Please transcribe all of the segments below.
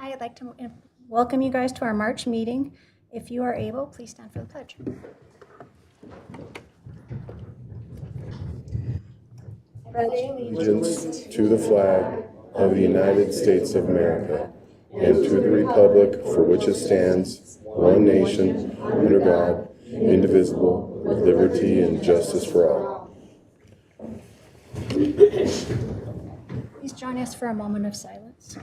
Hi, I'd like to welcome you guys to our March meeting. If you are able, please stand for the pledge. Allegiance to the flag of the United States of America and to the republic for which it stands, one nation, under God, indivisible, with liberty and justice for all. Please join us for a moment of silence.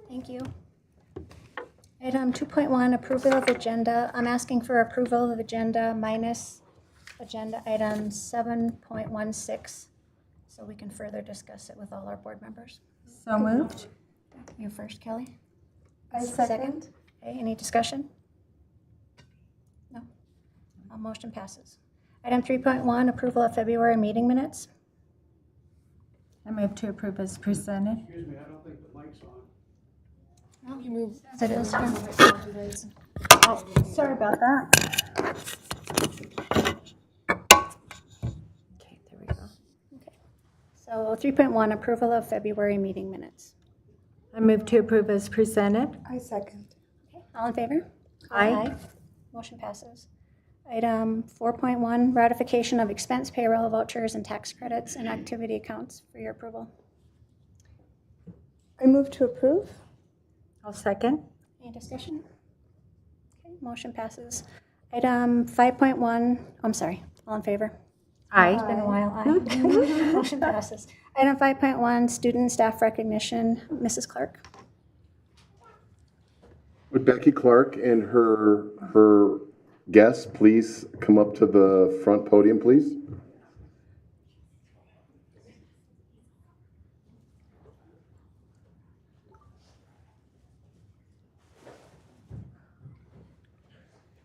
Thank you. Item 2.1, approval of agenda. I'm asking for approval of agenda minus agenda item 7.16, so we can further discuss it with all our board members. So moved. You first, Kelly. I second. Okay, any discussion? No. Motion passes. Item 3.1, approval of February meeting minutes. I move to approve as presented. Excuse me, I don't think the mic's on. No, you move. It is here. Oh, sorry about that. Okay, there we go. So 3.1, approval of February meeting minutes. I move to approve as presented. I second. Okay, all in favor? Aye. Motion passes. Item 4.1, ratification of expense payroll vouchers and tax credits and activity accounts for your approval. I move to approve. I'll second. Any discussion? Okay, motion passes. Item 5.1, I'm sorry, all in favor? Aye. It's been a while, aye. Motion passes. Item 5.1, student and staff recognition, Mrs. Clark. Would Becky Clark and her guests please come up to the front podium, please?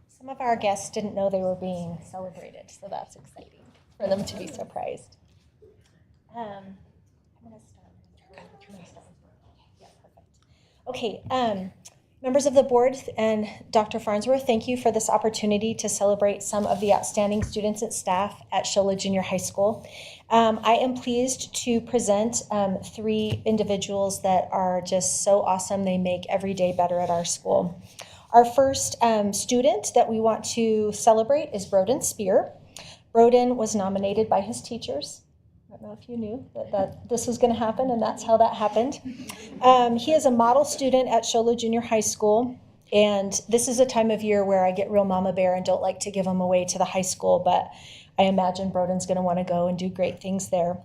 Some of our guests didn't know they were being celebrated, so that's exciting for them to be surprised. I'm going to start. Yeah, perfect. Okay, members of the board and Dr. Farnsworth, thank you for this opportunity to celebrate some of the outstanding students and staff at Shola Junior High School. I am pleased to present 3 individuals that are just so awesome. They make every day better at our school. Our first student that we want to celebrate is Broden Spear. Broden was nominated by his teachers. I don't know if you knew that this was going to happen, and that's how that happened. He is a model student at Shola Junior High School, and this is a time of year where I get real mama bear and don't like to give him away to the high school, but I imagine Broden's going to want to go and do great things there.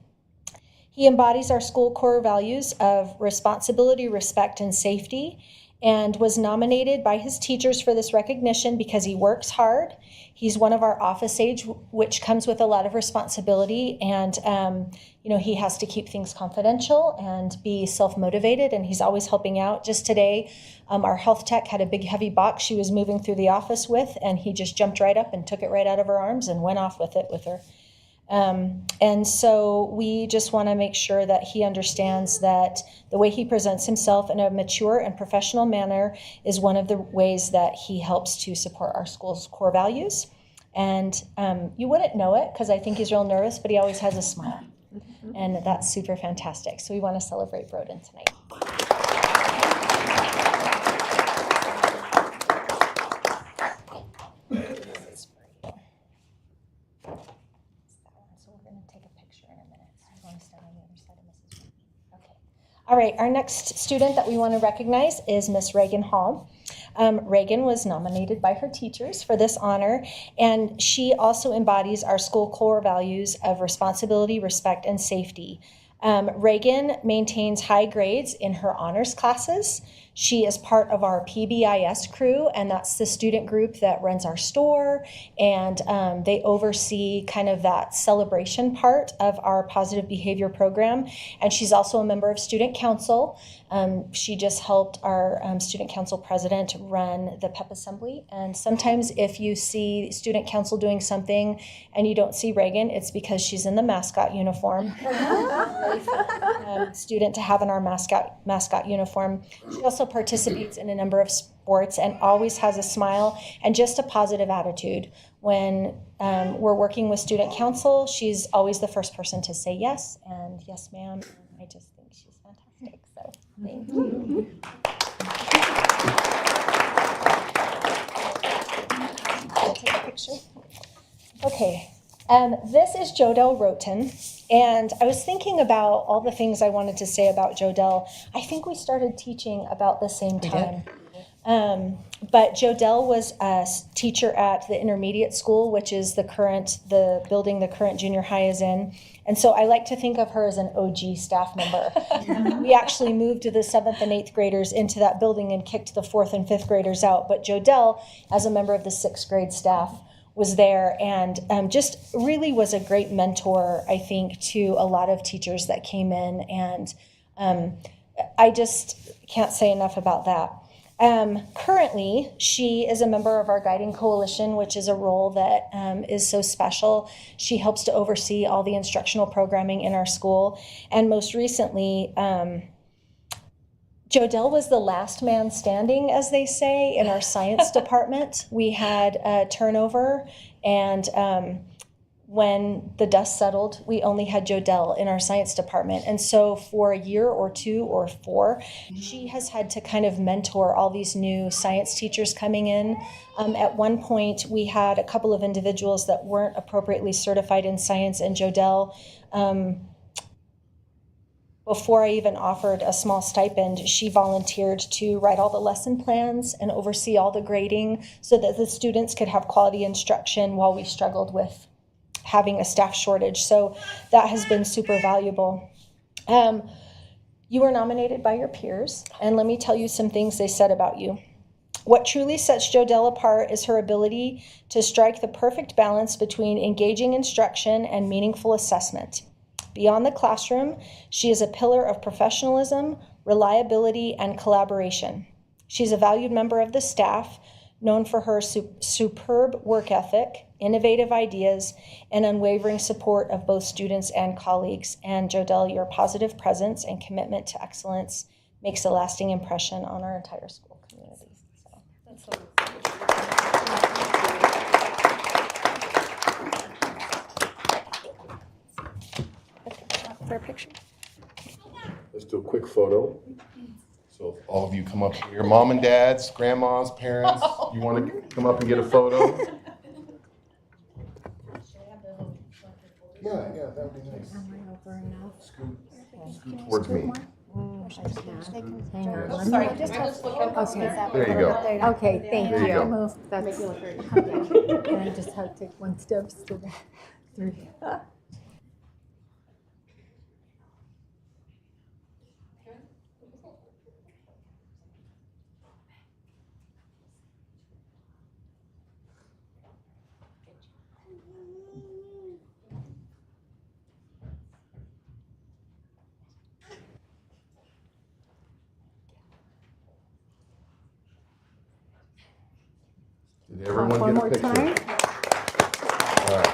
He embodies our school core values of responsibility, respect, and safety, and was nominated by his teachers for this recognition because he works hard. He's one of our office age, which comes with a lot of responsibility, and he has to keep things confidential and be self-motivated, and he's always helping out. Just today, our health tech had a big heavy box she was moving through the office with, and he just jumped right up and took it right out of her arms and went off with it with her. And so we just want to make sure that he understands that the way he presents himself in a mature and professional manner is one of the ways that he helps to support our school's core values. And you wouldn't know it because I think he's real nervous, but he always has a smile. And that's super fantastic. So we want to celebrate Broden tonight. All right, our next student that we want to recognize is Miss Reagan Hall. Reagan was nominated by her teachers for this honor, and she also embodies our school core values of responsibility, respect, and safety. Reagan maintains high grades in her honors classes. She is part of our PBIS crew, and that's the student group that runs our store, and they oversee kind of that celebration part of our positive behavior program. And she's also a member of student council. She just helped our student council president run the PEP assembly. And sometimes if you see student council doing something and you don't see Reagan, it's because she's in the mascot uniform. Really fun student to have in our mascot uniform. She also participates in a number of sports and always has a smile and just a positive attitude. When we're working with student council, she's always the first person to say yes, and yes, ma'am. And I just think she's fantastic. So thank you. I'll take a picture. Okay. This is Jodelle Roten, and I was thinking about all the things I wanted to say about Jodelle. I think we started teaching about the same time. But Jodelle was a teacher at the intermediate school, which is the building the current junior high is in. And so I like to think of her as an OG staff member. We actually moved the 7th and 8th graders into that building and kicked the 4th and 5th graders out. But Jodelle, as a member of the 6th grade staff, was there and just really was a great mentor, I think, to a lot of teachers that came in. And I just can't say enough about that. Currently, she is a member of our Guiding Coalition, which is a role that is so special. She helps to oversee all the instructional programming in our school. And most recently, Jodelle was the last man standing, as they say, in our science department. We had a turnover, and when the dust settled, we only had Jodelle in our science department. And so for a year or 2 or 4, she has had to kind of mentor all these new science teachers coming in. At one point, we had a couple of individuals that weren't appropriately certified in science, and Jodelle, before I even offered a small stipend, she volunteered to write all the lesson plans and oversee all the grading so that the students could have quality instruction while we struggled with having a staff shortage. So that has been super valuable. You were nominated by your peers, and let me tell you some things they said about you. What truly sets Jodelle apart is her ability to strike the perfect balance between engaging instruction and meaningful assessment. Beyond the classroom, she is a pillar of professionalism, reliability, and collaboration. She's a valued member of the staff, known for her superb work ethic, innovative ideas, and unwavering support of both students and colleagues. And Jodelle, your positive presence and commitment to excellence makes a lasting impression on our entire school community. So that's so for a picture. Let's do a quick photo. So if all of you come up here, mom and dads, grandmas, parents, you want to come up and get a photo? Yeah, that would be nice. Scoot towards me. Hang on. Sorry, just okay. There you go. Okay, thank There you you. go. That's, and I just have to take 1 step to the 3. Did everyone One get a more picture? time. All right.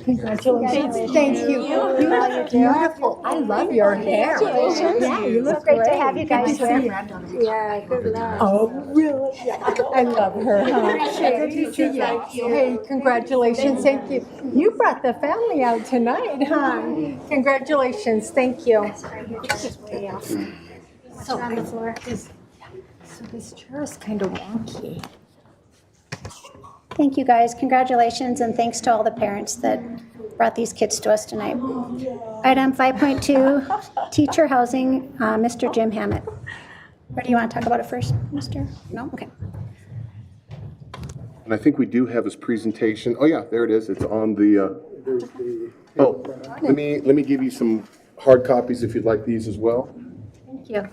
Congratulations. Thank you. You look beautiful. I love your hair. Yeah, you look Great great. to have you guys here. Yeah, good luck. Oh, really? I love her. Good to see you. Hey, congratulations. Thank you. You brought the family out tonight, huh? Congratulations. Thank you. So on the floor. So this chair is kind of wonky. Thank you, guys. Congratulations, and thanks to all the parents that brought these kits to us tonight. Item 5.2, teacher housing, Mr. Jim Hammett. Or do you want to talk about it first, Mr.? No? Okay. And I think we do have his presentation. Oh yeah, there it is. It's on the, oh, let me give you some hard copies if you'd like these as well. Thank you.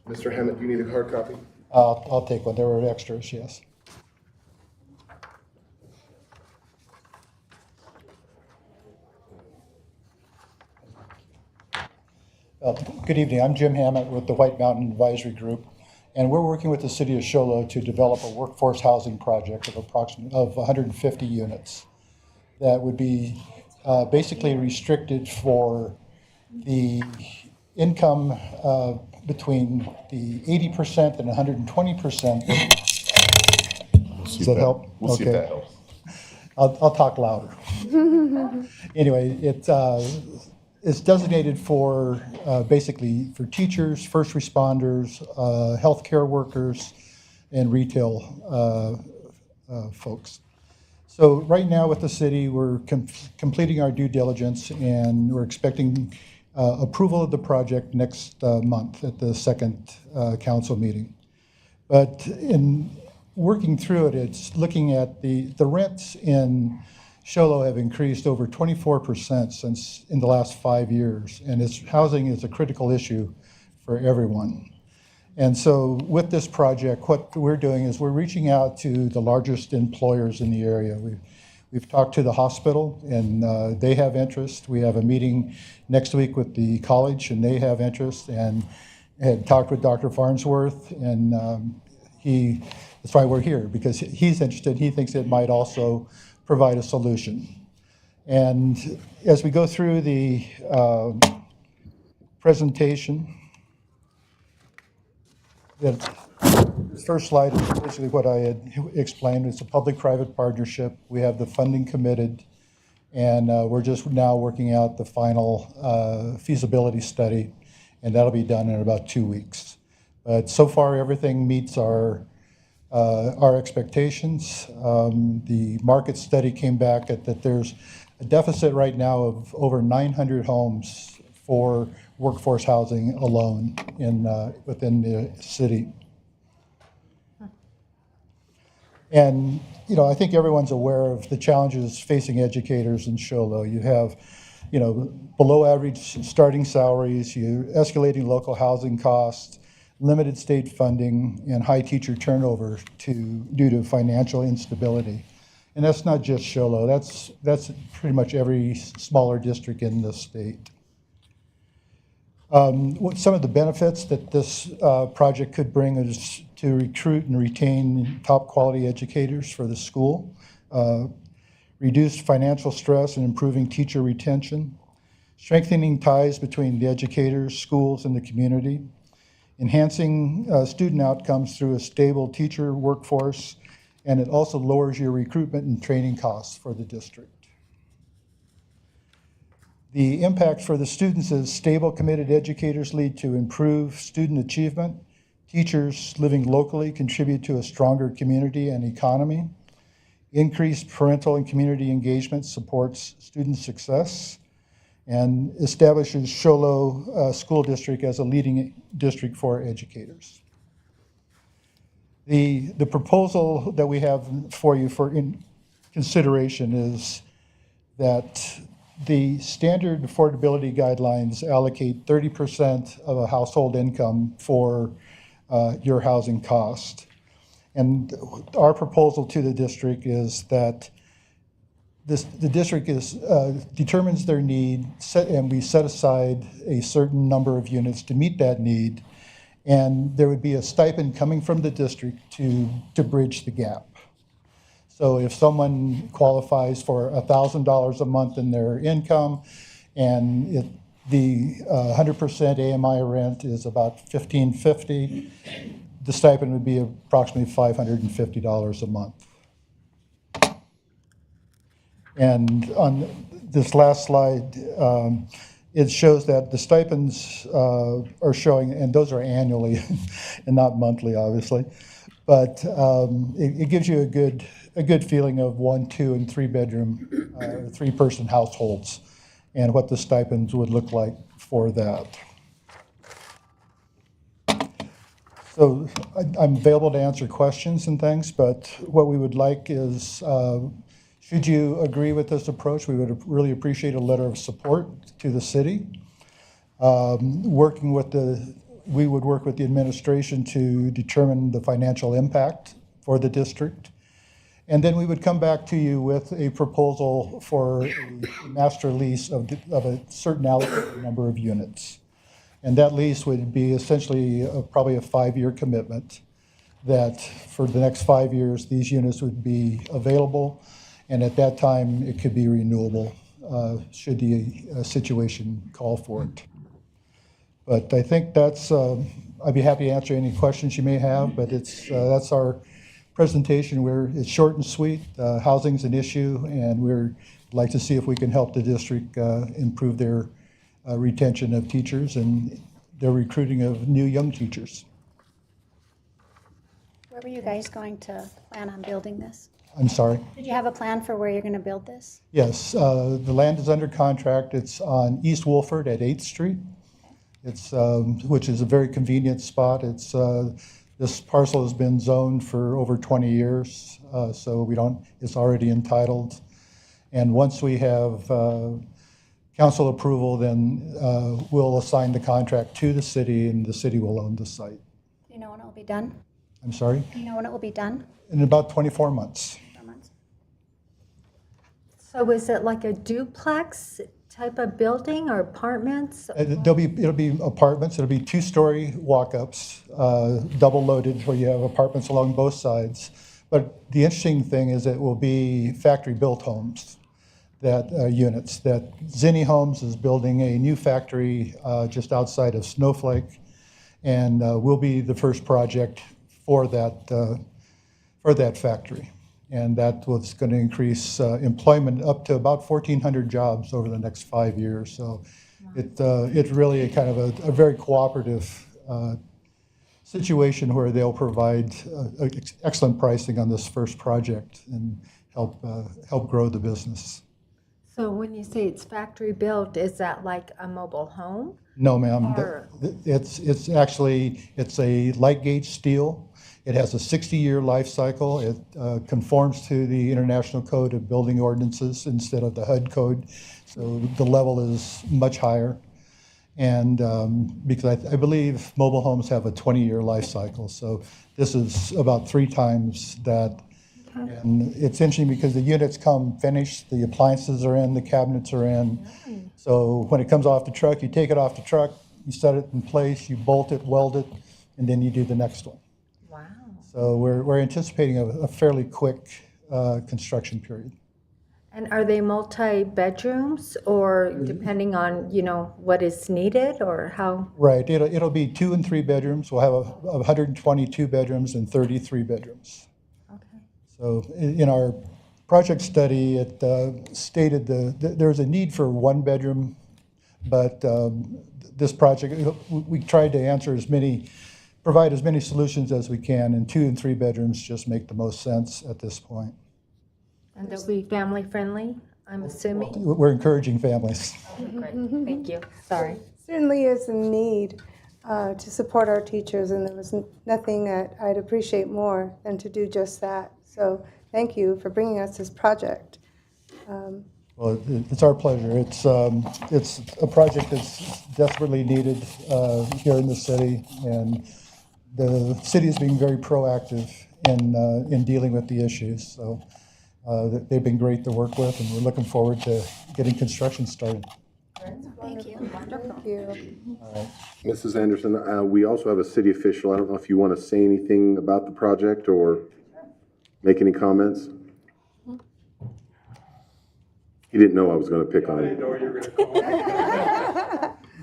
Mr. Hammett, do you need a hard copy? I'll take one. There were extras, yes. Good evening. I'm Jim Hammett with the White Mountain Advisory Group, and we're working with the City of Show Low to develop a workforce housing project of approximately 150 units that would be basically restricted for the income between the 80% and 120%. Does that help? We'll see if that helps. I'll talk louder. Anyway, it's designated for basically for teachers, first responders, healthcare workers, and retail folks. So right now with the city, we're completing our due diligence, and we're expecting approval of the project next month at the second council meeting. But in working through it, it's looking at the rents in Show Low have increased over 24% since in the last 5 years, and housing is a critical issue for everyone. And so with this project, what we're doing is we're reaching out to the largest employers in the area. We've talked to the hospital, and they have interest. We have a meeting next week with the college, and they have interest, and had talked with Dr. Farnsworth, and that's why we're here, because he's interested. He thinks it might also provide a solution. And as we go through the presentation, the first slide is basically what I had explained. It's a public-private partnership. We have the funding committed, and we're just now working out the final feasibility study, and that'll be done in about 2 weeks. But so far, everything meets our expectations. The market study came back that there's a deficit right now of over 900 homes for workforce housing alone within the city. And I think everyone's aware of the challenges facing educators in Show Low. You have below average starting salaries, you escalating local housing costs, limited state funding, and high teacher turnover due to financial instability. And that's not just Show Low, that's pretty much every smaller district in the state. Some of the benefits that this project could bring is to recruit and retain top quality educators for the school, reduce financial stress and improving teacher retention, strengthening ties between the educators, schools, and the community, enhancing student outcomes through a stable teacher workforce, and it also lowers your recruitment and training costs for the district. The impact for the students is stable, committed educators lead to improved student achievement. Teachers living locally contribute to a stronger community and economy. Increased parental and community engagement supports student success and establishes Show Low School District as a leading district for educators. The proposal that we have for you for consideration is that the standard affordability guidelines allocate 30% of a household income for your housing cost. And our proposal to the district is that the district determines their need, and we set aside a certain number of units to meet that need, and there would be a stipend coming from the district to bridge the gap. So if someone qualifies for $1,000 a month in their income, and the 100% AMI rent is about $1,550, the stipend would be approximately $550 a month. And on this last slide, it shows that the stipends are showing, and those are annually and not monthly, obviously. But it gives you a good feeling of 1, 2, and 3 bedroom, 3-person households, and what the stipends would look like for that. So I'm available to answer questions and things, but what we would like is, should you agree with this approach, we would really appreciate a letter of support to the city. We would work with the administration to determine the financial impact for the district. And then we would come back to you with a proposal for a master lease of a certain allocated number of units. And that lease would be essentially probably a 5-year commitment that for the next 5 years, these units would be available. And at that time, it could be renewable should the situation call for it. But I think that's, I'd be happy to answer any questions you may have, but that's our presentation where it's short and sweet. Housing's an issue, and we'd like to see if we can help the district improve their retention of teachers and their recruiting of new young teachers. Where were you guys going to plan on building this? I'm sorry? Did you have a plan for where you're going to build this? Yes, the land is under contract. It's on East Wolford at 8th Street. It's, which is a very convenient spot. It's, this parcel has been zoned for over 20 years, so it's already entitled. And once we have council approval, then we'll assign the contract to the city, and the city will own the site. Do you know when it will be done? I'm sorry? Do you know when it will be done? In about 24 months. 4 months. So is it like a duplex type of building or apartments? It'll be apartments. It'll be 2-story walk-ups, double loaded, where you have apartments along both sides. But the interesting thing is it will be factory-built homes, that units. That Zinni Homes is building a new factory just outside of Snowflake, and we'll be the first project for that factory. And that was going to increase employment up to about 1,400 jobs over the next 5 years. So it's really a kind of a very cooperative situation where they'll provide excellent pricing on this first project and help grow the business. So when you say it's factory built, is that like a mobile home? No, ma'am. Or- It's actually a light gauge steel. It has a 60-year life cycle. It conforms to the International Code of Building Ordinances instead of the HUD code. So the level is much higher. And because I believe mobile homes have a 20-year life cycle. So this is about 3 times that. And it's interesting because the units come finished, the appliances are in, the cabinets are in. So when it comes off the truck, you take it off the truck, you set it in place, you bolt it, weld it, and then you do the next one. Wow. So we're anticipating a fairly quick construction period. And are they multi-bedrooms or depending on, what is needed or how? Right, it'll be 2 and 3 bedrooms. We'll have 122 bedrooms and 33 bedrooms. Okay. So in our project study, it stated there's a need for 1 bedroom, but this project, we tried to provide as many solutions as we can, and 2 and 3 bedrooms just make the most sense at this point. And they'll be family friendly, I'm assuming? We're encouraging families. Great, thank you. Sorry. Certainly is a need to support our teachers, and there was nothing that I'd appreciate more than to do just that. So thank you for bringing us this project. Well, it's our pleasure. It's a project that's desperately needed here in the city, and the city is being very proactive in dealing with the issues. So they've been great to work with, and we're looking forward to getting construction started. Thank you. Thank you. Mrs. Anderson, we also have a city official. I don't know if you want to say anything about the project or make any comments. He didn't know I was going to pick on him.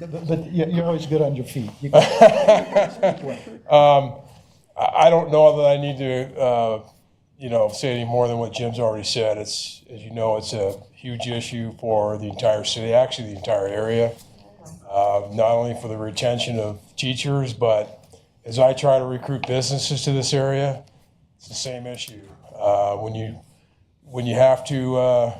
But you're always good on your feet. I don't know that I need to, say any more than what Jim's already said. It's, as you know, it's a huge issue for the entire city, actually the entire area. not only for the retention of teachers, but as I try to recruit businesses to this area, it's the same issue. When you have to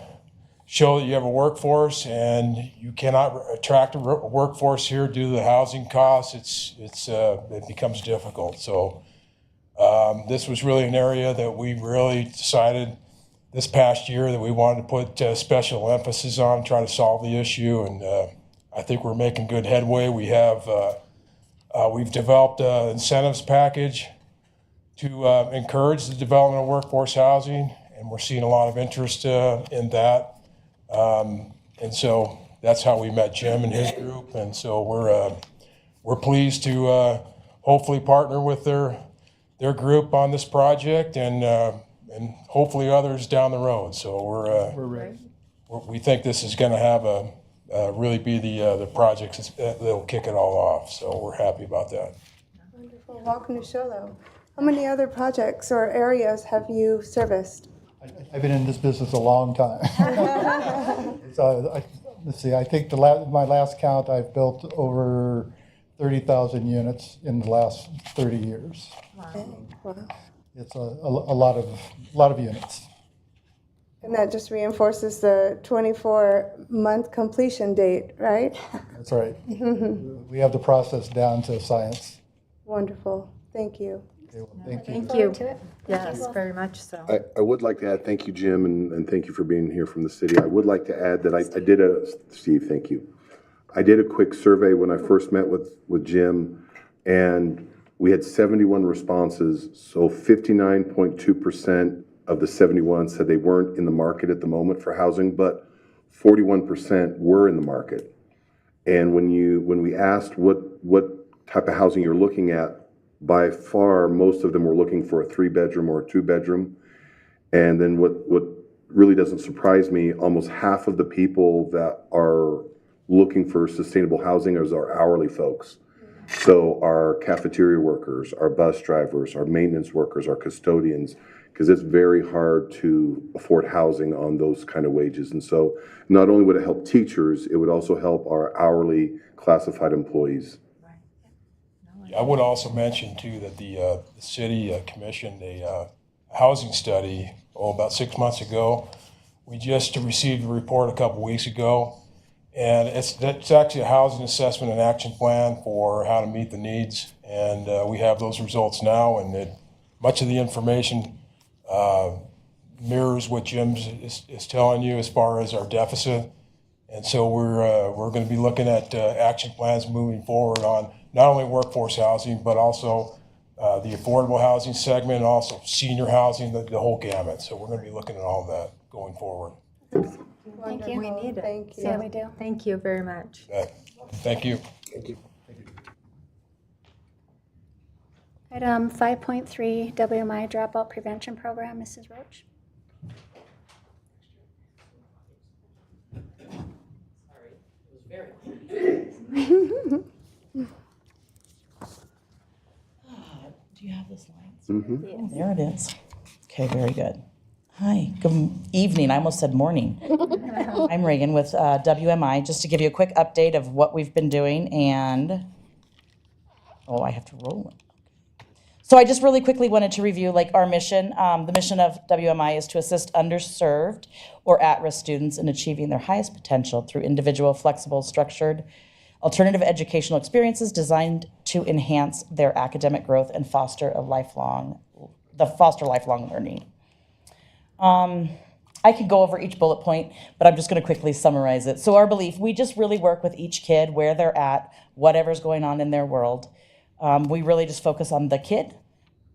show that you have a workforce and you cannot attract a workforce here due to the housing costs, it becomes difficult. So this was really an area that we really decided this past year that we wanted to put special emphasis on, try to solve the issue, and I think we're making good headway. We've developed an incentives package to encourage the development of workforce housing, and we're seeing a lot of interest in that. And so that's how we met Jim and his group, and so we're pleased to hopefully partner with their group on this project, and hopefully others down the road. So we're ready. We think this is going to have really be the project that'll kick it all off. So we're happy about that. Wonderful. Welcome to Show, though. How many other projects or areas have you serviced? I've been in this business a long time. So, let's see, I think my last count, I've built over 30,000 units in the last 30 years. Wow. It's a lot of units. And that just reinforces the 24-month completion date, right? That's right. We have the process down to science. Wonderful. Thank you. Okay, well, thank you. Thank you. Forward to it. Yes, very much so. I would like to add, thank you, Jim, and thank you for being here from the city. I would like to add that Steve, thank you. I did a quick survey when I first met with Jim, and we had 71 responses, so 59.2% of the 71 said they weren't in the market at the moment for housing, but 41% were in the market. And when we asked what type of housing you're looking at, by far, most of them were looking for a 3-bedroom or a 2-bedroom. And then what really doesn't surprise me, almost half of the people that are looking for sustainable housing is our hourly folks. So our cafeteria workers, our bus drivers, our maintenance workers, our custodians, because it's very hard to afford housing on those kind of wages. And so not only would it help teachers, it would also help our hourly classified employees. I would also mention too that the city commissioned a housing study about 6 months ago. We just received a report a couple weeks ago, and it's actually a housing assessment and action plan for how to meet the needs. And we have those results now, and much of the information mirrors what Jim is telling you as far as our deficit. And so we're going to be looking at action plans moving forward on not only workforce housing, but also the affordable housing segment, also senior housing, the whole gamut. So we're going to be looking at all of that going forward. Thank you. We need it. Thank you. Yeah, we do. Thank you very much. Thank you. Item 5.3, WMI Dropout Prevention Program, Mrs. Roach. Do you have this line? There it is. Okay, very good. Hi, good evening. I almost said morning. I'm Reagan with WMI, just to give you a quick update of what we've been doing, and I have to roll it. So I just really quickly wanted to review our mission. The mission of WMI is to assist underserved or at-risk students in achieving their highest potential through individual, flexible, structured, alternative educational experiences designed to enhance their academic growth and foster lifelong learning. I could go over each bullet point, but I'm just going to quickly summarize it. So our belief, we just really work with each kid where they're at, whatever's going on in their world. We really just focus on the kid,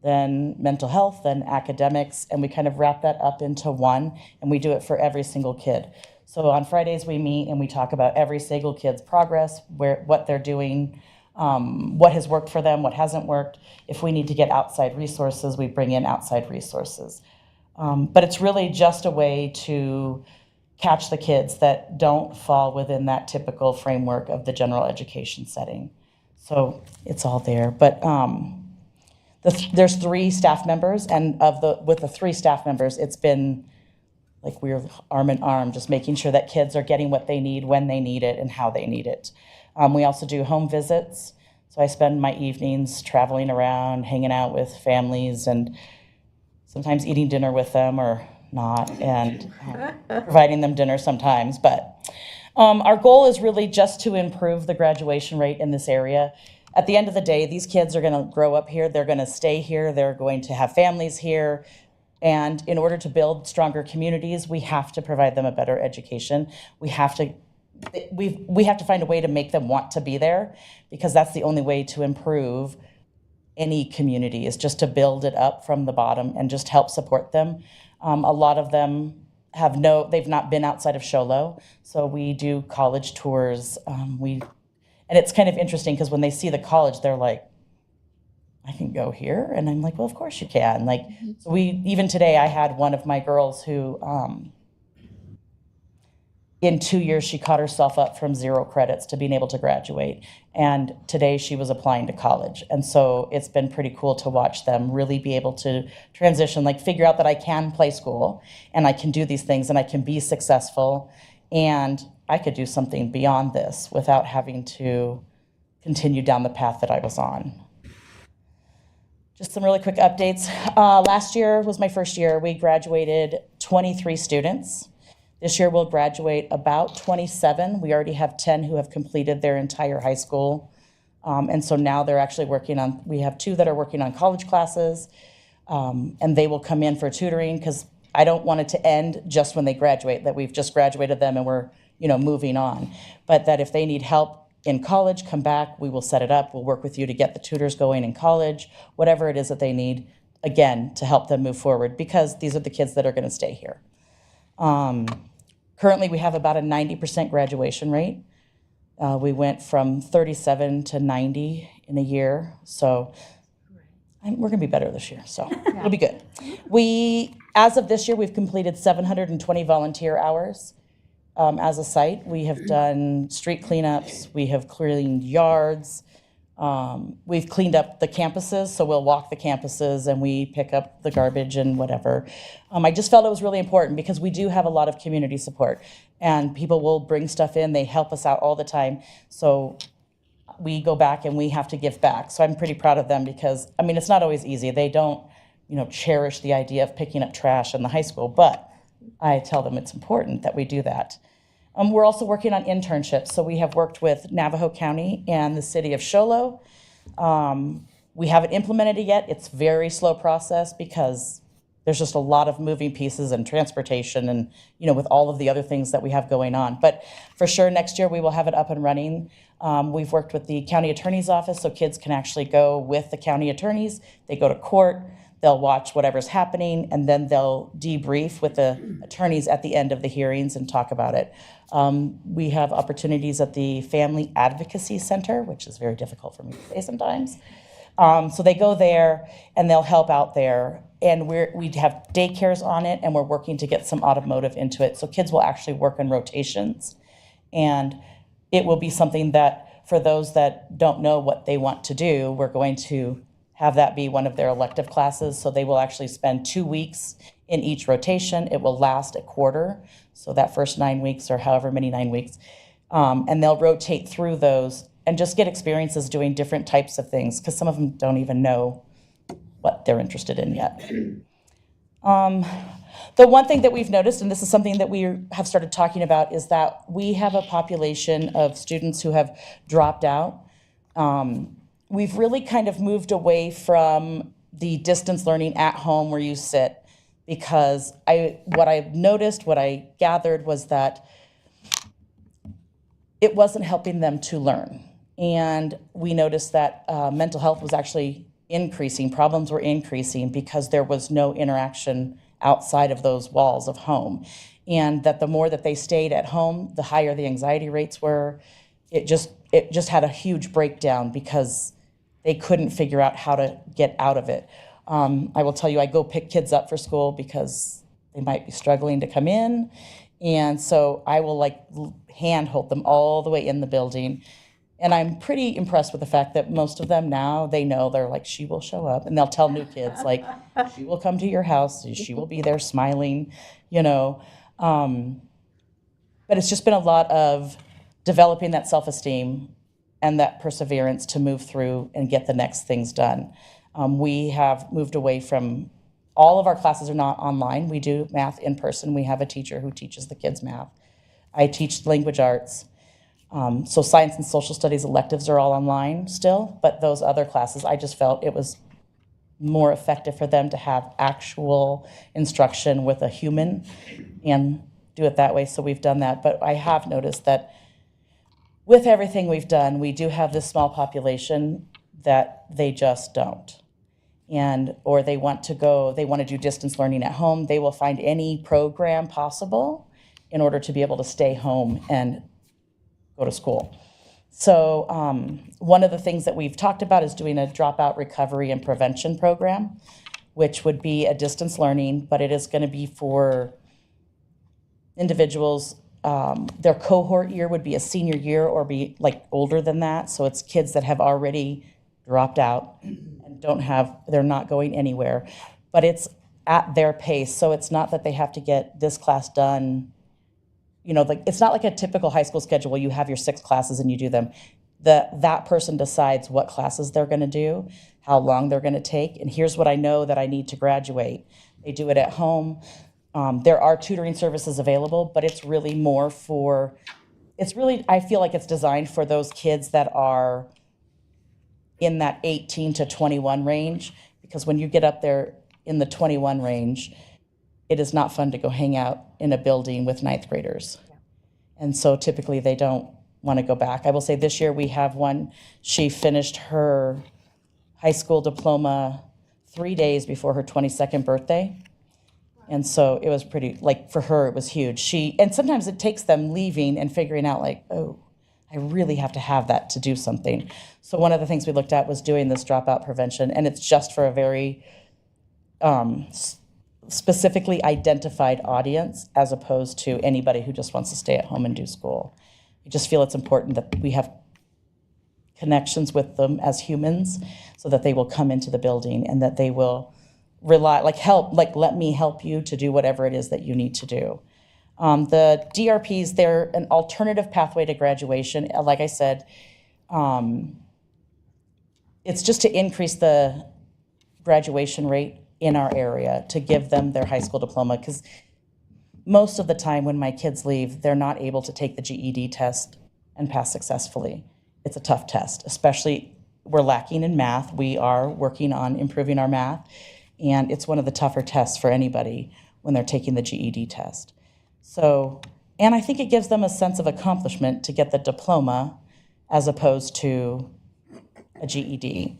then mental health, then academics, and we kind of wrap that up into one, and we do it for every single kid. So on Fridays we meet and we talk about every single kid's progress, what they're doing, what has worked for them, what hasn't worked. If we need to get outside resources, we bring in outside resources. But it's really just a way to catch the kids that don't fall within that typical framework of the general education setting. So it's all there. But there's 3 staff members, and with the 3 staff members, it's been like we're arm in arm, just making sure that kids are getting what they need, when they need it, and how they need it. We also do home visits. So I spend my evenings traveling around, hanging out with families, and sometimes eating dinner with them or not, and providing them dinner sometimes. But our goal is really just to improve the graduation rate in this area. At the end of the day, these kids are going to grow up here. They're going to stay here. They're going to have families here. And in order to build stronger communities, we have to provide them a better education. We have to find a way to make them want to be there, because that's the only way to improve any community, is just to build it up from the bottom and just help support them. A lot of them they've not been outside of Show Low, so we do college tours. And it's kind of interesting because when they see the college, they're like, I can go here? And I'm like, well, of course you can. Like, so even today, I had one of my girls who, in 2 years, she caught herself up from 0 credits to being able to graduate. And today she was applying to college. And so it's been pretty cool to watch them really be able to transition, like figure out that I can play school and I can do these things and I can be successful and I could do something beyond this without having to continue down the path that I was on. Just some really quick updates. Last year was my first year. We graduated 23 students. This year we'll graduate about 27. We already have 10 who have completed their entire high school. And so now they're actually we have 2 that are working on college classes, and they will come in for tutoring, because I don't want it to end just when they graduate, that we've just graduated them and we're moving on. But that if they need help in college, come back, we will set it up. We'll work with you to get the tutors going in college, whatever it is that they need, again, to help them move forward, because these are the kids that are going to stay here. Currently, we have about a 90% graduation rate. We went from 37 to 90 in a year, so we're going to be better this year, so it'll be good. As of this year, we've completed 720 volunteer hours. As a site, we have done street cleanups, we have cleaned yards, we've cleaned up the campuses, so we'll walk the campuses and we pick up the garbage and whatever. I just felt it was really important because we do have a lot of community support, and people will bring stuff in, they help us out all the time, so we go back and we have to give back. So I'm pretty proud of them because, it's not always easy. They don't, cherish the idea of picking up trash in the high school, but I tell them it's important that we do that. We're also working on internships. So we have worked with Navajo County and the city of Show Low. We haven't implemented it yet. It's a very slow process because there's just a lot of moving pieces and transportation and, with all of the other things that we have going on. But for sure, next year we will have it up and running. We've worked with the county attorney's office so kids can actually go with the county attorneys. They go to court. They'll watch whatever's happening, and then they'll debrief with the attorneys at the end of the hearings and talk about it. We have opportunities at the Family Advocacy Center, which is very difficult for me to say sometimes. So they go there, and they'll help out there. And we have daycares on it, and we're working to get some automotive into it. So kids will actually work in rotations. And it will be something that, for those that don't know what they want to do, we're going to have that be one of their elective classes. So they will actually spend 2 weeks in each rotation. It will last a quarter. So that first 9 weeks, or however many 9 weeks. And they'll rotate through those and just get experiences doing different types of things, because some of them don't even know what they're interested in yet. The one thing that we've noticed, and this is something that we have started talking about, is that we have a population of students who have dropped out. We've really kind of moved away from the distance learning at home where you sit, because what I gathered was that it wasn't helping them to learn. And we noticed that mental health was actually increasing, problems were increasing because there was no interaction outside of those walls of home. And that the more that they stayed at home, the higher the anxiety rates were. It just had a huge breakdown because they couldn't figure out how to get out of it. I will tell you, I go pick kids up for school because they might be struggling to come in. And so I will handhold them all the way in the building. And I'm pretty impressed with the fact that most of them now, they know, they're like, she will show up. And they'll tell new kids, she will come to your house. She will be there smiling, But it's just been a lot of developing that self-esteem and that perseverance to move through and get the next things done. We have moved away from, all of our classes are not online. We do math in person. We have a teacher who teaches the kids math. I teach language arts. So science and social studies electives are all online still, but those other classes, I just felt it was more effective for them to have actual instruction with a human and do it that way. So we've done that. But I have noticed that with everything we've done, we do have this small population that they just don't. Or they want to do distance learning at home. They will find any program possible in order to be able to stay home and go to school. So one of the things that we've talked about is doing a dropout recovery and prevention program, which would be a distance learning, but it is going to be for individuals. Their cohort year would be a senior year or be like older than that. So it's kids that have already dropped out and they're not going anywhere, but it's at their pace. So it's not that they have to get this class done. It's not like a typical high school schedule where you have your 6 classes and you do them. That person decides what classes they're going to do, how long they're going to take, and here's what I know that I need to graduate. They do it at home. There are tutoring services available, but it's really more I feel like it's designed for those kids that are in that 18 to 21 range, because when you get up there in the 21 range, it is not fun to go hang out in a building with 9th graders. And so typically they don't want to go back. I will say this year we have one, she finished her high school diploma 3 days before her 22nd birthday. And so it was pretty, for her, it was huge. And sometimes it takes them leaving and figuring out oh, I really have to have that to do something. So one of the things we looked at was doing this dropout prevention, and it's just for a very specifically identified audience as opposed to anybody who just wants to stay at home and do school. I just feel it's important that we have connections with them as humans so that they will come into the building and that they will rely, let me help you to do whatever it is that you need to do. The DRPs, they're an alternative pathway to graduation. Like I said, it's just to increase the graduation rate in our area, to give them their high school diploma, because most of the time when my kids leave, they're not able to take the GED test and pass successfully. It's a tough test, especially we're lacking in math. We are working on improving our math, and it's one of the tougher tests for anybody when they're taking the GED test. So, and I think it gives them a sense of accomplishment to get the diploma as opposed to a GED.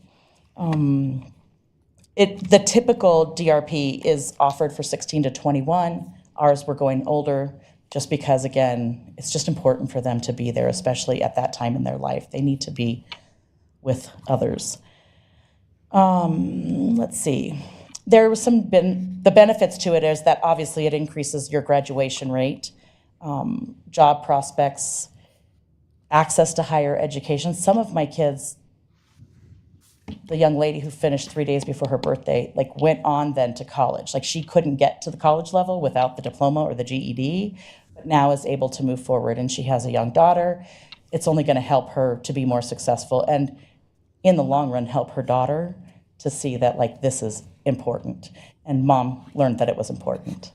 The typical DRP is offered for 16 to 21. Ours, we're going older just because, again, it's just important for them to be there, especially at that time in their life. They need to be with others. Let's see. There was the benefits to it is that obviously it increases your graduation rate, job prospects, access to higher education. Some of my kids, the young lady who finished 3 days before her birthday, went on then to college. She couldn't get to the college level without the diploma or the GED, but now is able to move forward, and she has a young daughter. It's only going to help her to be more successful and in the long run help her daughter to see that this is important. And mom learned that it was important.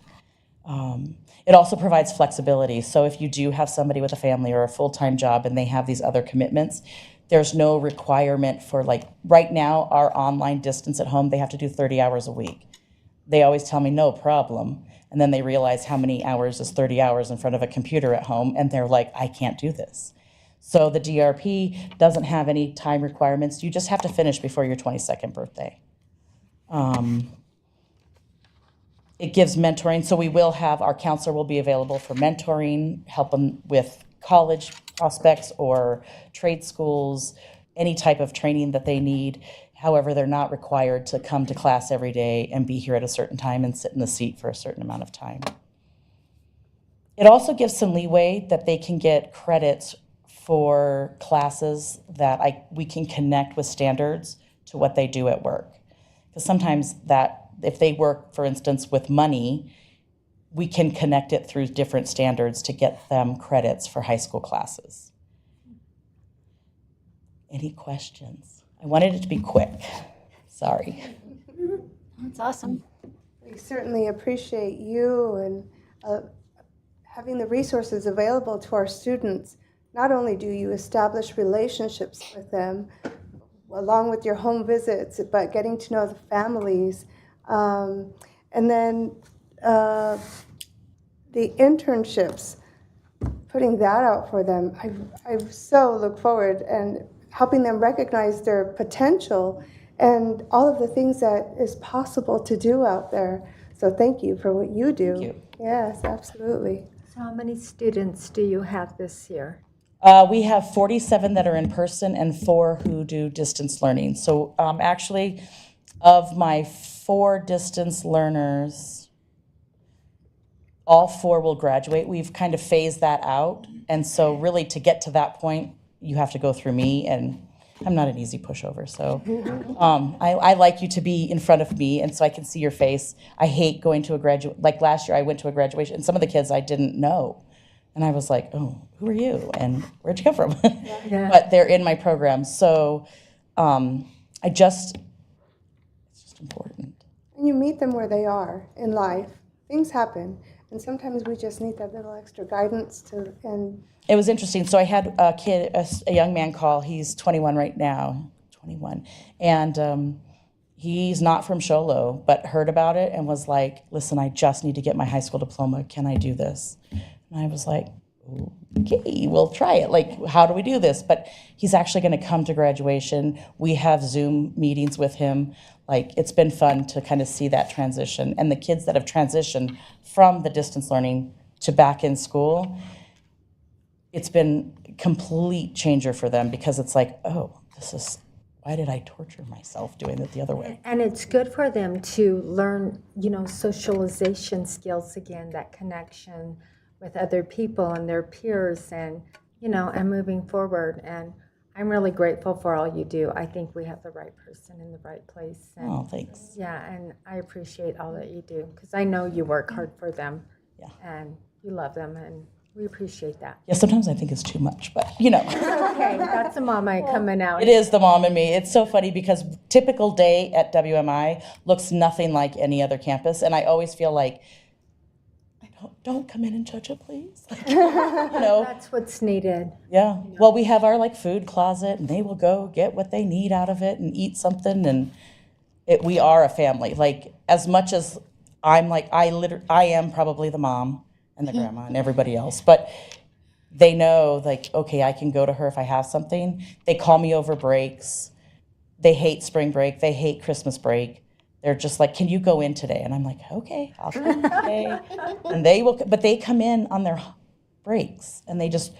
It also provides flexibility. So if you do have somebody with a family or a full-time job and they have these other commitments, there's no requirement for right now, our online distance at home, they have to do 30 hours a week. They always tell me no problem. And then they realize how many hours is 30 hours in front of a computer at home. And they're like, I can't do this. So the DRP doesn't have any time requirements. You just have to finish before your 22nd birthday. It gives mentoring. So we will have, our counselor will be available for mentoring, help them with college prospects or trade schools, any type of training that they need. However, they're not required to come to class every day and be here at a certain time and sit in the seat for a certain amount of time. It also gives some leeway that they can get credits for classes that we can connect with standards to what they do at work. Because sometimes that, if they work, for instance, with money, we can connect it through different standards to get them credits for high school classes. Any questions? I wanted it to be quick. Sorry. That's awesome. We certainly appreciate you and having the resources available to our students. Not only do you establish relationships with them, along with your home visits, but getting to know the families. And then the internships, putting that out for them. I so look forward and helping them recognize their potential and all of the things that is possible to do out there. So thank you for what you do. Thank you. Yes, absolutely. So how many students do you have this year? We have 47 that are in person and 4 who do distance learning. So actually, of my 4 distance learners, all 4 will graduate. We've kind of phased that out. And so really to get to that point, you have to go through me, and I'm not an easy pushover. So I like you to be in front of me, and so I can see your face. I hate going to a like last year I went to a graduation, and some of the kids I didn't know. And I was like, oh, who are you? And where'd you come from? But they're in my program. So it's just important. And you meet them where they are in life. Things happen. And sometimes we just need that little extra guidance to, and It was interesting. So I had a kid, a young man call. He's 21 right now, 21. And he's not from Show Low, but heard about it and was like, listen, I just need to get my high school diploma. Can I do this? And I was like, okay, we'll try it. Like, how do we do this? But he's actually going to come to graduation. We have Zoom meetings with him. Like, it's been fun to kind of see that transition. And the kids that have transitioned from the distance learning to back in school, it's been a complete changer for them because it's like, oh, why did I torture myself doing it the other way? And it's good for them to learn, socialization skills again, that connection with other people and their peers and, and moving forward. And I'm really grateful for all you do. I think we have the right person in the right place. And, Oh, thanks. yeah, and I appreciate all that you do because I know you work hard for them. Yeah. And you love them, and we appreciate that. Yeah, sometimes I think it's too much, but Okay, that's a mama coming out. It is the mom in me. It's so funny because typical day at WMI looks nothing like any other campus, and I always feel like, don't come in and judge it, please. That's what's needed. Yeah. Well, we have our food closet, and they will go get what they need out of it and eat something, and we are a family. Like, as much as I'm I am probably the mom and the grandma and everybody else, but they know, okay, I can go to her if I have something. They call me over breaks. They hate spring break. They hate Christmas break. They're just like, can you go in today? And I'm like, okay, I'll come in today. And they will, but they come in on their breaks, and they just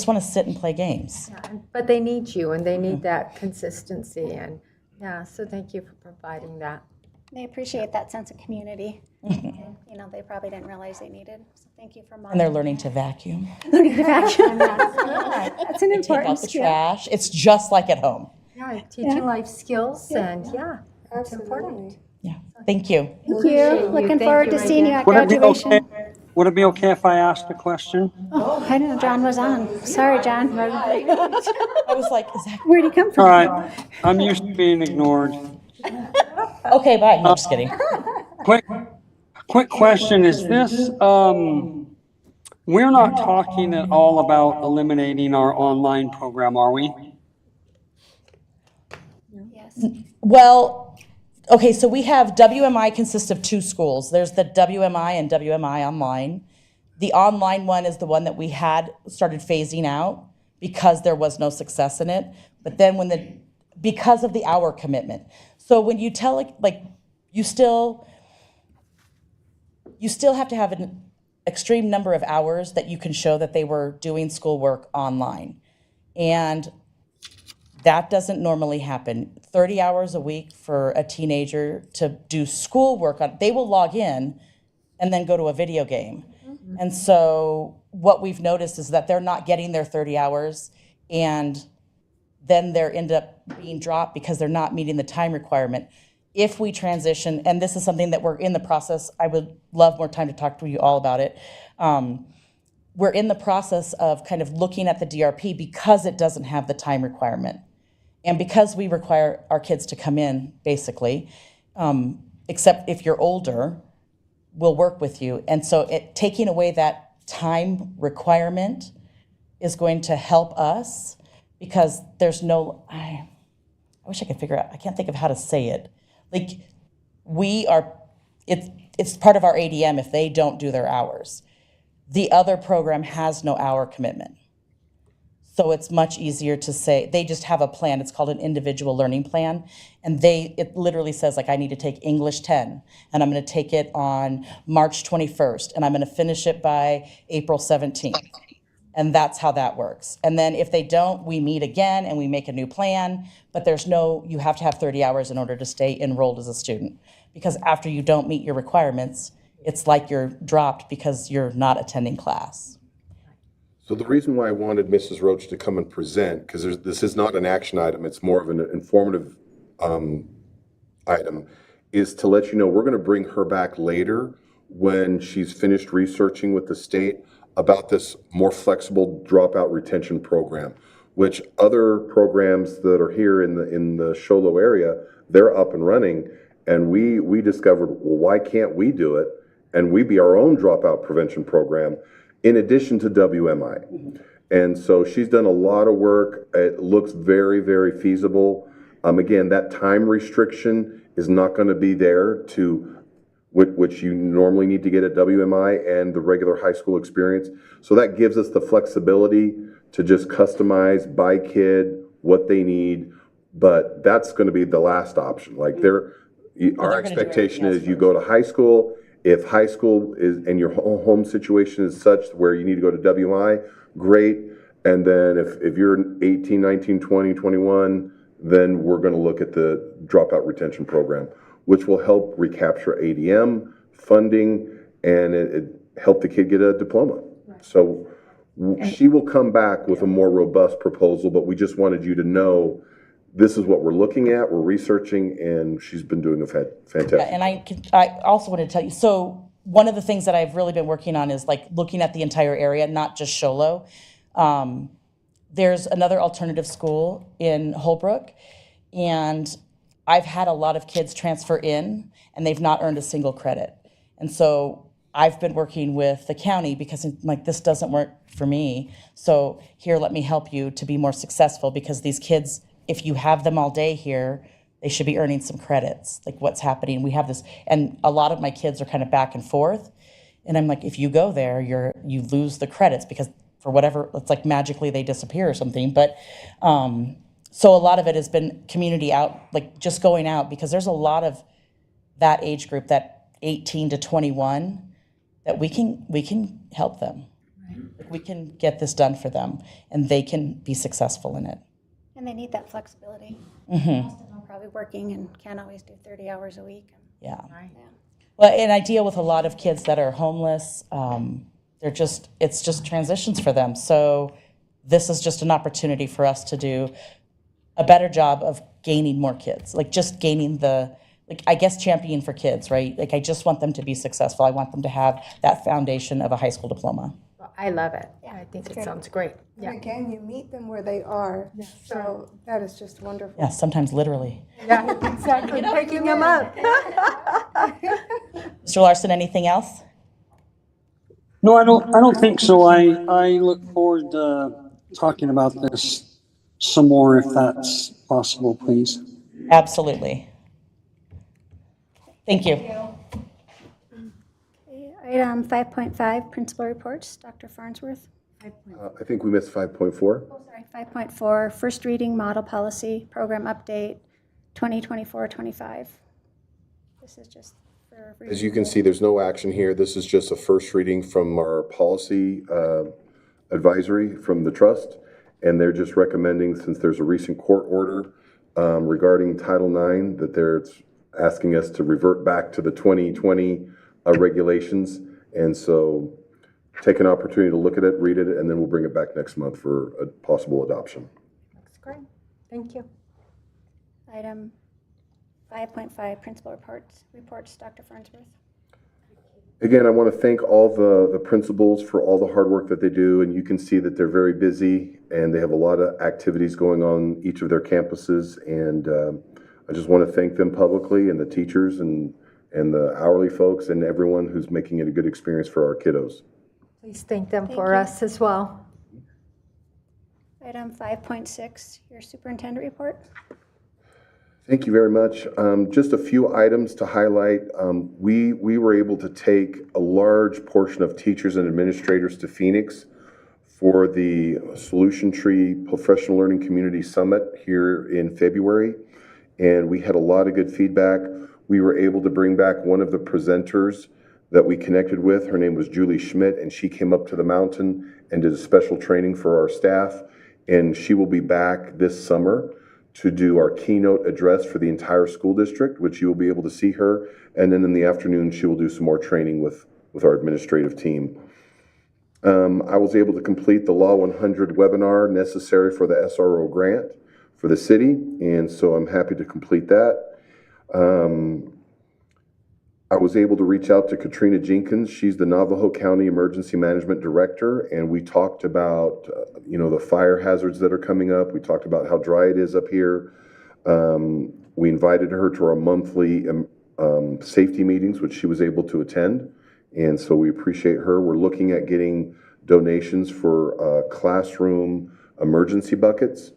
want to sit and play games. But they need you, and they need that consistency. And so thank you for providing that. They appreciate that sense of community. They probably didn't realize they needed. So thank you for And they're learning to vacuum. That's an Take important out the skill. trash. It's just like at home. Yeah, teaching life skills, and it's absolutely. important. Yeah. Thank you. Thank you. Looking Thank forward you to seeing you at Would it be graduation. okay? Would it be okay if I asked a question? Oh, I didn't know John was on. Sorry, John. I was like, is that Where'd he come All from? right, I'm used to being ignored. okay? Bye. No, just kidding. Quick question, is this, we're not talking at all about eliminating our online program, are we? Yes. Well, okay, so we have WMI consists of 2 schools. There's the WMI and WMI Online. The online one is the one that we had started phasing out because there was no success in it. But then because of the hour commitment. So when you tell you still have to have an extreme number of hours that you can show that they were doing schoolwork online. And that doesn't normally happen. 30 hours a week for a teenager to do schoolwork they will log in and then go to a video game. Mm-hmm. And so what we've noticed is that they're not getting their 30 hours, and then they end up being dropped because they're not meeting the time requirement. if we transition, and this is something that we're in the process, I would love more time to talk to you all about it. We're in the process of kind of looking at the DRP because it doesn't have the time requirement. And because we require our kids to come in, basically, except if you're older, we'll work with you. And so taking away that time requirement is going to help us because there's no, I wish I could figure out, I can't think of how to say it. Like, it's part of our ADM if they don't do their hours. The other program has no hour commitment. So it's much easier to say, they just have a plan. It's called an individual learning plan. And it literally says, like, I need to take English 10, and I'm going to take it on March 21st, and I'm going to finish it by April 17th. And that's how that works. And then if they don't, we meet again and we make a new plan, but you have to have 30 hours in order to stay enrolled as a student. Because after you don't meet your requirements, it's like you're dropped because you're not attending class. So the reason why I wanted Mrs. Roach to come and present, because this is not an action item, it's more of an informative item, is to let you know we're going to bring her back later when she's finished researching with the state about this more flexible dropout retention program, which other programs that are here in the Show Low area, they're up and running. And we discovered, well, why can't we do it? And we be our own dropout prevention program in addition to WMI. Mm-hmm. And so she's done a lot of work. It looks very, very feasible. Again, that time restriction is not going to be there to which you normally need to get at WMI and the regular high school experience. So that gives us the flexibility to just customize by kid what they need. But that's going to be the last option. Like our expectation is you go to high school. If high school is and your home situation is such where you need to go to WMI, great. And then if you're 18, 19, 20, 21, then we're going to look at the dropout retention program, which will help recapture ADM funding and it help the kid get a diploma. Right. So she will come back with a more robust proposal, but we just wanted you to know this is what we're looking at, we're researching, and she's been doing a fantastic. Yeah, and I also wanted to tell you, so one of the things that I've really been working on is like looking at the entire area, not just Show Low. There's another alternative school in Holbrook, and I've had a lot of kids transfer in, and they've not earned a single credit. And so I've been working with the county because like this doesn't work for me. So here, let me help you to be more successful because these kids, if you have them all day here, they should be earning some credits. Like what's happening, we have this, and a lot of my kids are kind of back and forth. And I'm like, if you go there, you lose the credits because for whatever, it's like magically they disappear or something. But so a lot of it has been community out, like just going out because there's a lot of that age group, that 18 to 21, that we can help them. Right. We can get this done for them and they can be successful in it. And they need that flexibility. Mm-hmm. Most of them are probably working and can't always do 30 hours a week. Yeah. Yeah. Well, and I deal with a lot of kids that are homeless. It's just transitions for them. So this is just an opportunity for us to do a better job of gaining more kids, like just gaining I guess champion for kids, right? Like I just want them to be successful. I want them to have that foundation of a high school diploma. I love it. Yeah, I think it great. sounds great. And again, you meet them where they are. Yeah, so that is just wonderful. Yeah, sometimes literally. Yeah, exactly. Picking them up. Mr. Larson, anything else? No, I don't think so. I look forward to talking about this some more if that's possible, please. Absolutely. Thank you. Item 5.5, principal reports. Dr. Farnsworth. I think we missed 5.4. Oh, sorry, 5.4, first reading model policy, program update, 2024-25. This is just for. As you can see, there's no action here. This is just a first reading from our policy advisory from the trust. And they're just recommending, since there's a recent court order regarding Title IX, that they're asking us to revert back to the 2020 regulations. And so take an opportunity to look at it, read it, and then we'll bring it back next month for a possible adoption. That's great. Thank you. Item 5.5, principal reports, Dr. Farnsworth. Again, I want to thank all the principals for all the hard work that they do, and you can see that they're very busy and they have a lot of activities going on each of their campuses, and I just want to thank them publicly, and the teachers and the hourly folks and everyone who's making it a good experience for our kiddos. Please thank them Thank for you. us as well. Item 5.6, your superintendent report. Thank you very much. Just a few items to highlight. We were able to take a large portion of teachers and administrators to Phoenix for the Solution Tree Professional Learning Community Summit here in February, and we had a lot of good feedback. We were able to bring back one of the presenters that we connected with. Her name was Julie Schmidt, and she came up to the mountain and did a special training for our staff, and she will be back this summer to do our keynote address for the entire school district, which you will be able to see her. And then in the afternoon, she will do some more training with our administrative team. I was able to complete the Law 100 webinar necessary for the SRO grant for the city, and so I'm happy to complete that. I was able to reach out to Katrina Jenkins. She's the Navajo County Emergency Management Director, and we talked about the fire hazards that are coming up. We talked about how dry it is up here. We invited her to our monthly safety meetings, which she was able to attend, and so we appreciate her. We're looking at getting donations for classroom emergency buckets,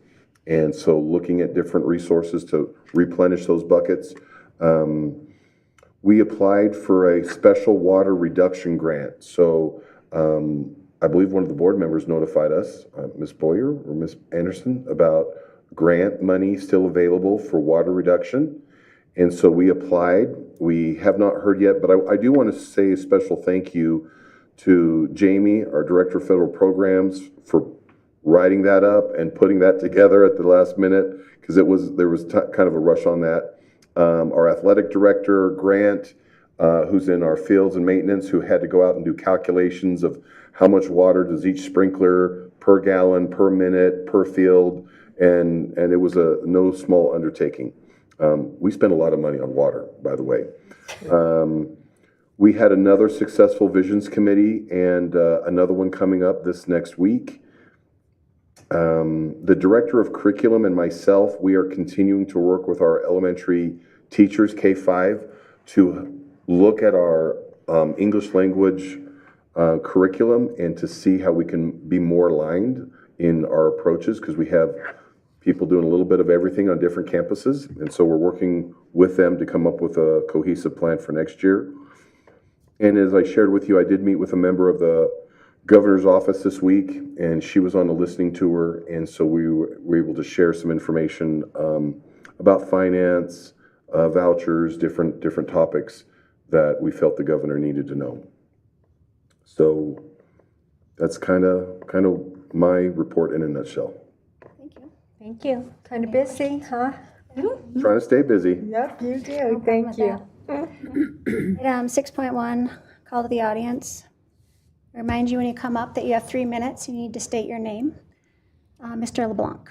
and so looking at different resources to replenish those buckets. We applied for a special water reduction grant. So I believe one of the board members notified us, Ms. Boyer or Ms. Anderson, about grant money still available for water reduction. And so we applied. We have not heard yet, but I do want to say a special thank you to Jamie, our Director of Federal Programs, for writing that up and putting that together at the last minute, because there was kind of a rush on that. Our athletic director, Grant, who's in our fields and maintenance, who had to go out and do calculations of how much water does each sprinkler per gallon, per minute, per field, and it was a no small undertaking. We spend a lot of money on water, by the way. We had another successful Visions Committee and another one coming up this next week. The Director of Curriculum and myself, we are continuing to work with our elementary teachers, K-5, to look at our English language curriculum and to see how we can be more aligned in our approaches, because we have people doing a little bit of everything on different campuses, and so we're working with them to come up with a cohesive plan for next year. And as I shared with you, I did meet with a member of the governor's office this week, and she was on a listening tour, and so we were able to share some information about finance, vouchers, different topics that we felt the governor needed to know. So that's kind of my report in a nutshell. Thank you. Thank you. Kind of busy, huh? Trying to stay busy. Yep, you do. No problem Thank with you. Item 6.1, call to the audience. Remind you when you come up that you have 3 minutes. You need to state your name. Mr. LeBlanc.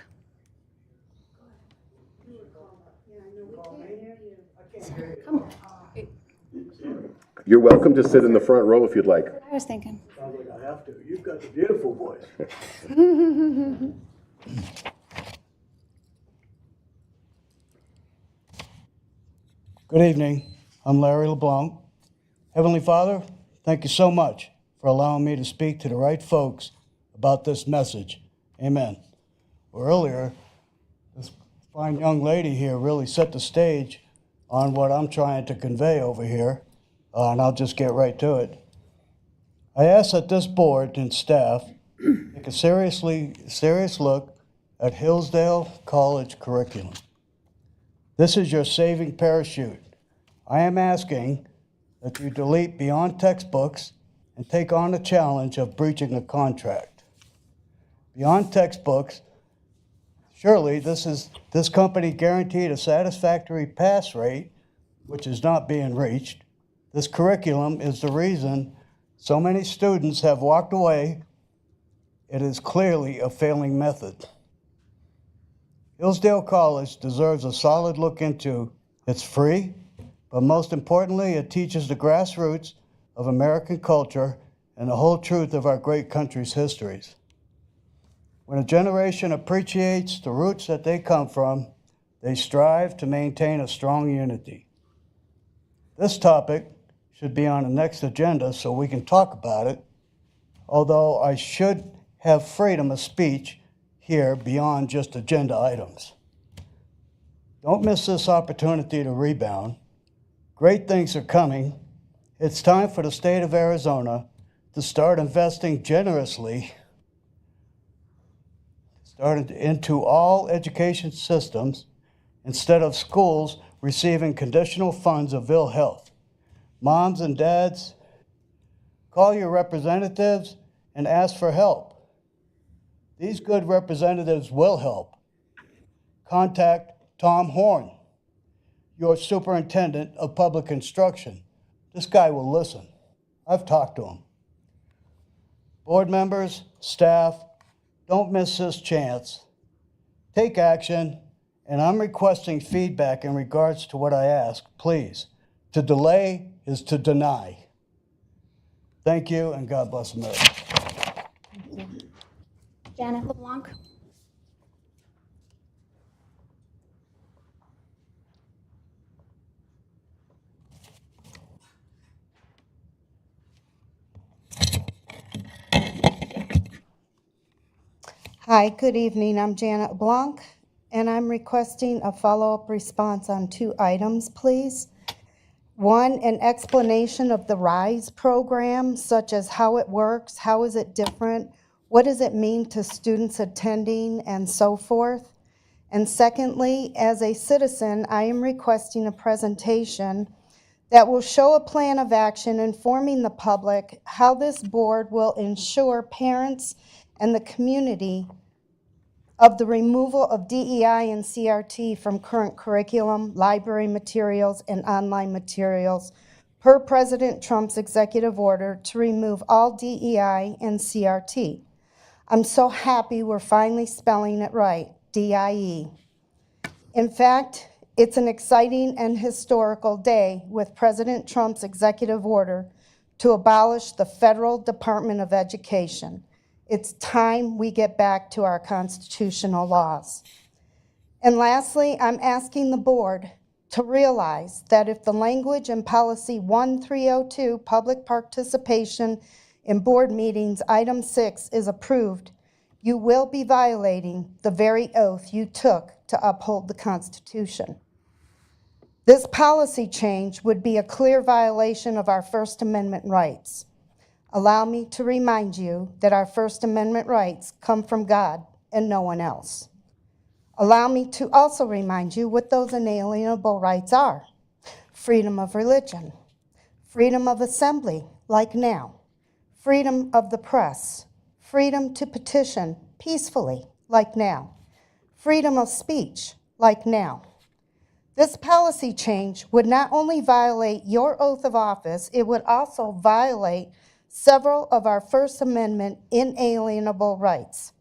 Come. You're welcome to sit in the front row if you'd like. I was thinking. Sounds like I have to. You've got the beautiful voice. Good evening. I'm Larry LeBlanc. Heavenly Father, thank you so much for allowing me to speak to the right folks about this message. Amen. Well, earlier, this fine young lady here really set the stage on what I'm trying to convey over here, and I'll just get right to it. I ask that this board and staff take a serious look at Hillsdale College curriculum. This is your saving parachute. I am asking that you delete beyond textbooks and take on the challenge of breaching a contract. Beyond textbooks, surely this company guaranteed a satisfactory pass rate, which is not being reached. This curriculum is the reason so many students have walked away. It is clearly a failing method. Hillsdale College deserves a solid look into It's free, but most importantly, it teaches the grassroots of American culture and the whole truth of our great country's histories. When a generation appreciates the roots that they come from, they strive to maintain a strong unity. This topic should be on the next agenda so we can talk about it, although I should have freedom of speech here beyond just agenda items. Don't miss this opportunity to rebound. Great things are coming. It's time for the state of Arizona to start investing generously into all education systems instead of schools receiving conditional funds of ill health. Moms and dads, call your representatives and ask for help. These good representatives will help. Contact Tom Horn, your superintendent of public instruction. This guy will listen. I've talked to him. Board members, staff, don't miss this chance. Take action, and I'm requesting feedback in regards to what I asked, please. To delay is to deny. Thank you, and God bless America. Janet LeBlanc. Hi, good evening. I'm Janet Blanc, and I'm requesting a follow-up response on 2 items, please. One, an explanation of the RISE program, such as how it works, how is it different, what does it mean to students attending, and so forth. And secondly, as a citizen, I am requesting a presentation that will show a plan of action informing the public how this board will ensure parents and the community of the removal of DEI and CRT from current curriculum, library materials, and online materials per President Trump's executive order to remove all DEI and CRT. I'm so happy we're finally spelling it right, DIE. In fact, it's an exciting and historical day with President Trump's executive order to abolish the Federal Department of Education. It's time we get back to our constitutional laws. And lastly, I'm asking the board to realize that if the language in Policy 1302, Public Participation in Board Meetings, Item 6 is approved, you will be violating the very oath you took to uphold the Constitution. This policy change would be a clear violation of our First Amendment rights. Allow me to remind you that our First Amendment rights come from God and no one else. Allow me to also remind you what those inalienable rights are. Freedom of religion, freedom of assembly, like now, freedom of the press, freedom to petition peacefully, like now, freedom of speech, like now. This policy change would not only violate your oath of office, it would also violate several of our First Amendment inalienable rights.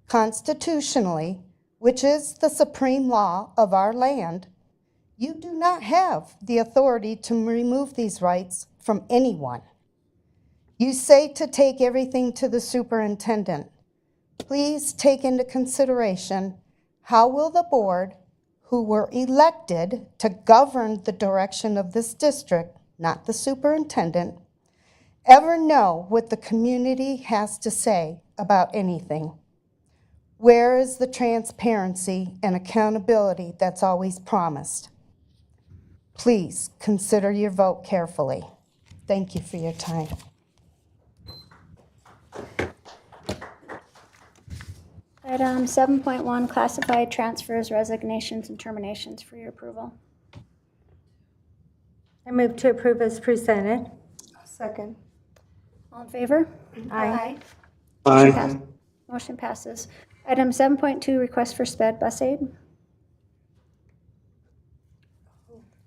Constitutionally, which is the supreme law of our land, you do not have the authority to remove these rights from anyone. You say to take everything to the superintendent. Please take into consideration how will the board, who were elected to govern the direction of this district, not the superintendent, ever know what the community has to say about anything? Where is the transparency and accountability that's always promised? Please consider your vote carefully. Thank you for your time. Item 7.1, classified transfers, resignations, and terminations for your approval. I move to approve as presented. Second. All in favor? Aye. Motion passes. Item 7.2, request for sped bus aid.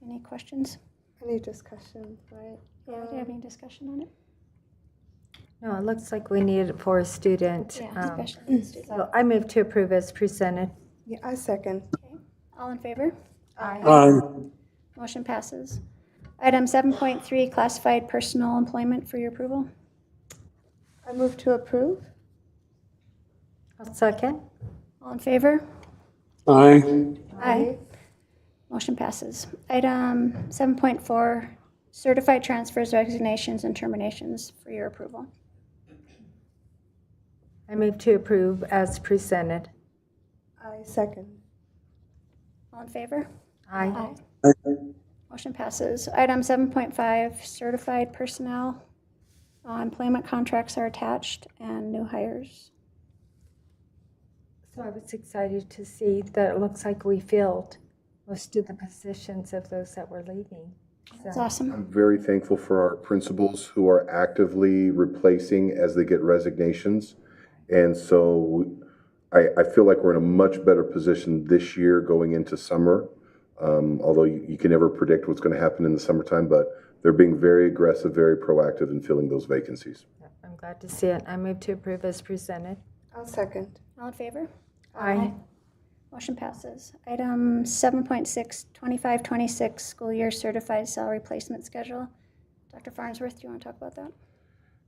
Any questions? Any discussion, right? Yeah, do you have any discussion on it? No, it looks like we need it for a student. Yeah, special needs students. So I move to approve as presented. Yeah, I second. Okay. All in favor? Aye. Motion passes. Item 7.3, classified personal employment for your approval. I move to approve. I'll second. All in favor? Aye. Aye. Motion passes. Item 7.4, certified transfers, resignations, and terminations for your approval. I move to approve as presented. I second. All in favor? Aye. Motion passes. Item 7.5, certified personnel. Employment contracts are attached and new hires. So I was excited to see that it looks like we filled most of the positions of those that were leaving. That's So, awesome. I'm very thankful for our principals who are actively replacing as they get resignations. And so I feel like we're in a much better position this year going into summer. Although you can never predict what's going to happen in the summertime, but they're being very aggressive, very proactive in filling those vacancies. I'm glad to see it. I move to approve as presented. I'll second. All in favor? Aye. Motion passes. Item 7.6, 25-26 school year certified salary placement schedule. Dr. Farnsworth, do you want to talk about that?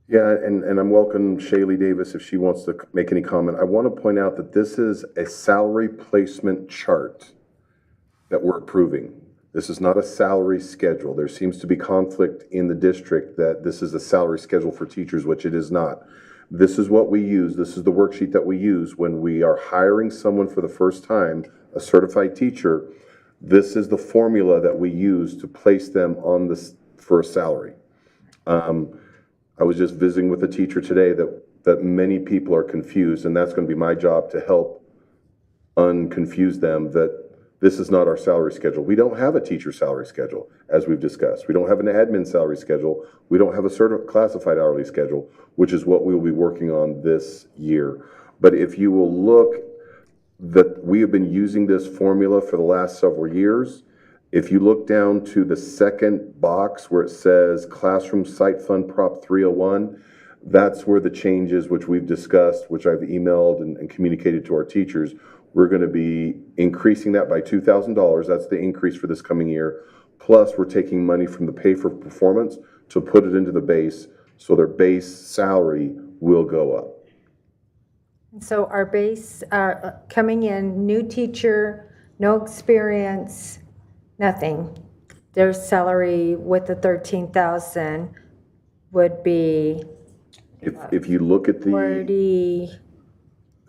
Yeah, and I'm welcome Shaylee Davis if she wants to make any comment. I want to point out that this is a salary placement chart that we're approving. This is not a salary schedule. There seems to be conflict in the district that this is a salary schedule for teachers, which it is not. This is what we use. This is the worksheet that we use when we are hiring someone for the first time, a certified teacher. This is the formula that we use to place them on this for a salary. I was just visiting with a teacher today that many people are confused, and that's going to be my job to help unconfuse them that this is not our salary schedule. We don't have a teacher salary schedule, as we've discussed. We don't have an admin salary schedule. We don't have a classified hourly schedule, which is what we will be working on this year. But if you will look, that we have been using this formula for the last several years. If you look down to the second box where it says Classroom Site Fund Prop 301, that's where the changes which we've discussed, which I've emailed and communicated to our teachers, we're going to be increasing that by $2,000. That's the increase for this coming year. Plus, we're taking money from the pay for performance to put it into the base, so their base salary will go up. So our base, coming in, new teacher, no experience, nothing. Their salary with the 13,000 would be If you look at 40.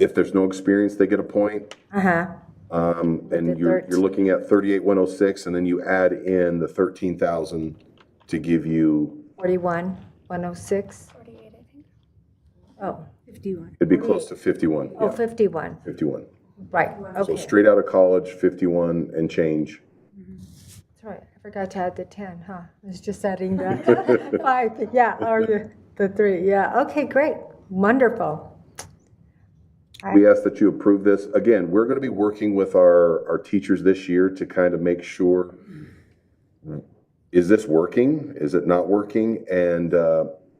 if there's no experience, they get a point. And you're looking at 38,106, and then you add in the 13,000 to give you 41,106. 48, I think. Oh, 51. it'd be close to 51. oh, Yeah, 51. 51. Right, So okay. straight out of college, 51 and change. That's right. I forgot to add the 10, huh? I was just adding that. 5, yeah, or the 3, yeah. Okay, great. Wonderful. We ask that you approve this. Again, we're going to be working with our teachers this year to kind of make sure, is this working? Is it not working? And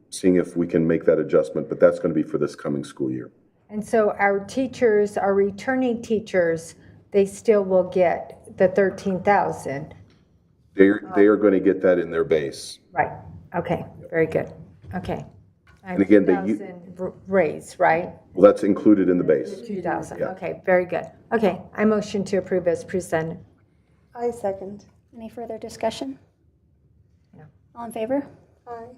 seeing if we can make that adjustment. But that's going to be for this coming school year. And so our teachers, our returning teachers, they still will get the 13,000. They are going to get that in their base. Right, okay, very good, okay. And again, they 2,000 raise, right? Well, that's included in the base. 2,000, Yeah. okay, very good. Okay, I motion to approve as presented. I second. Any further discussion? No. All in favor?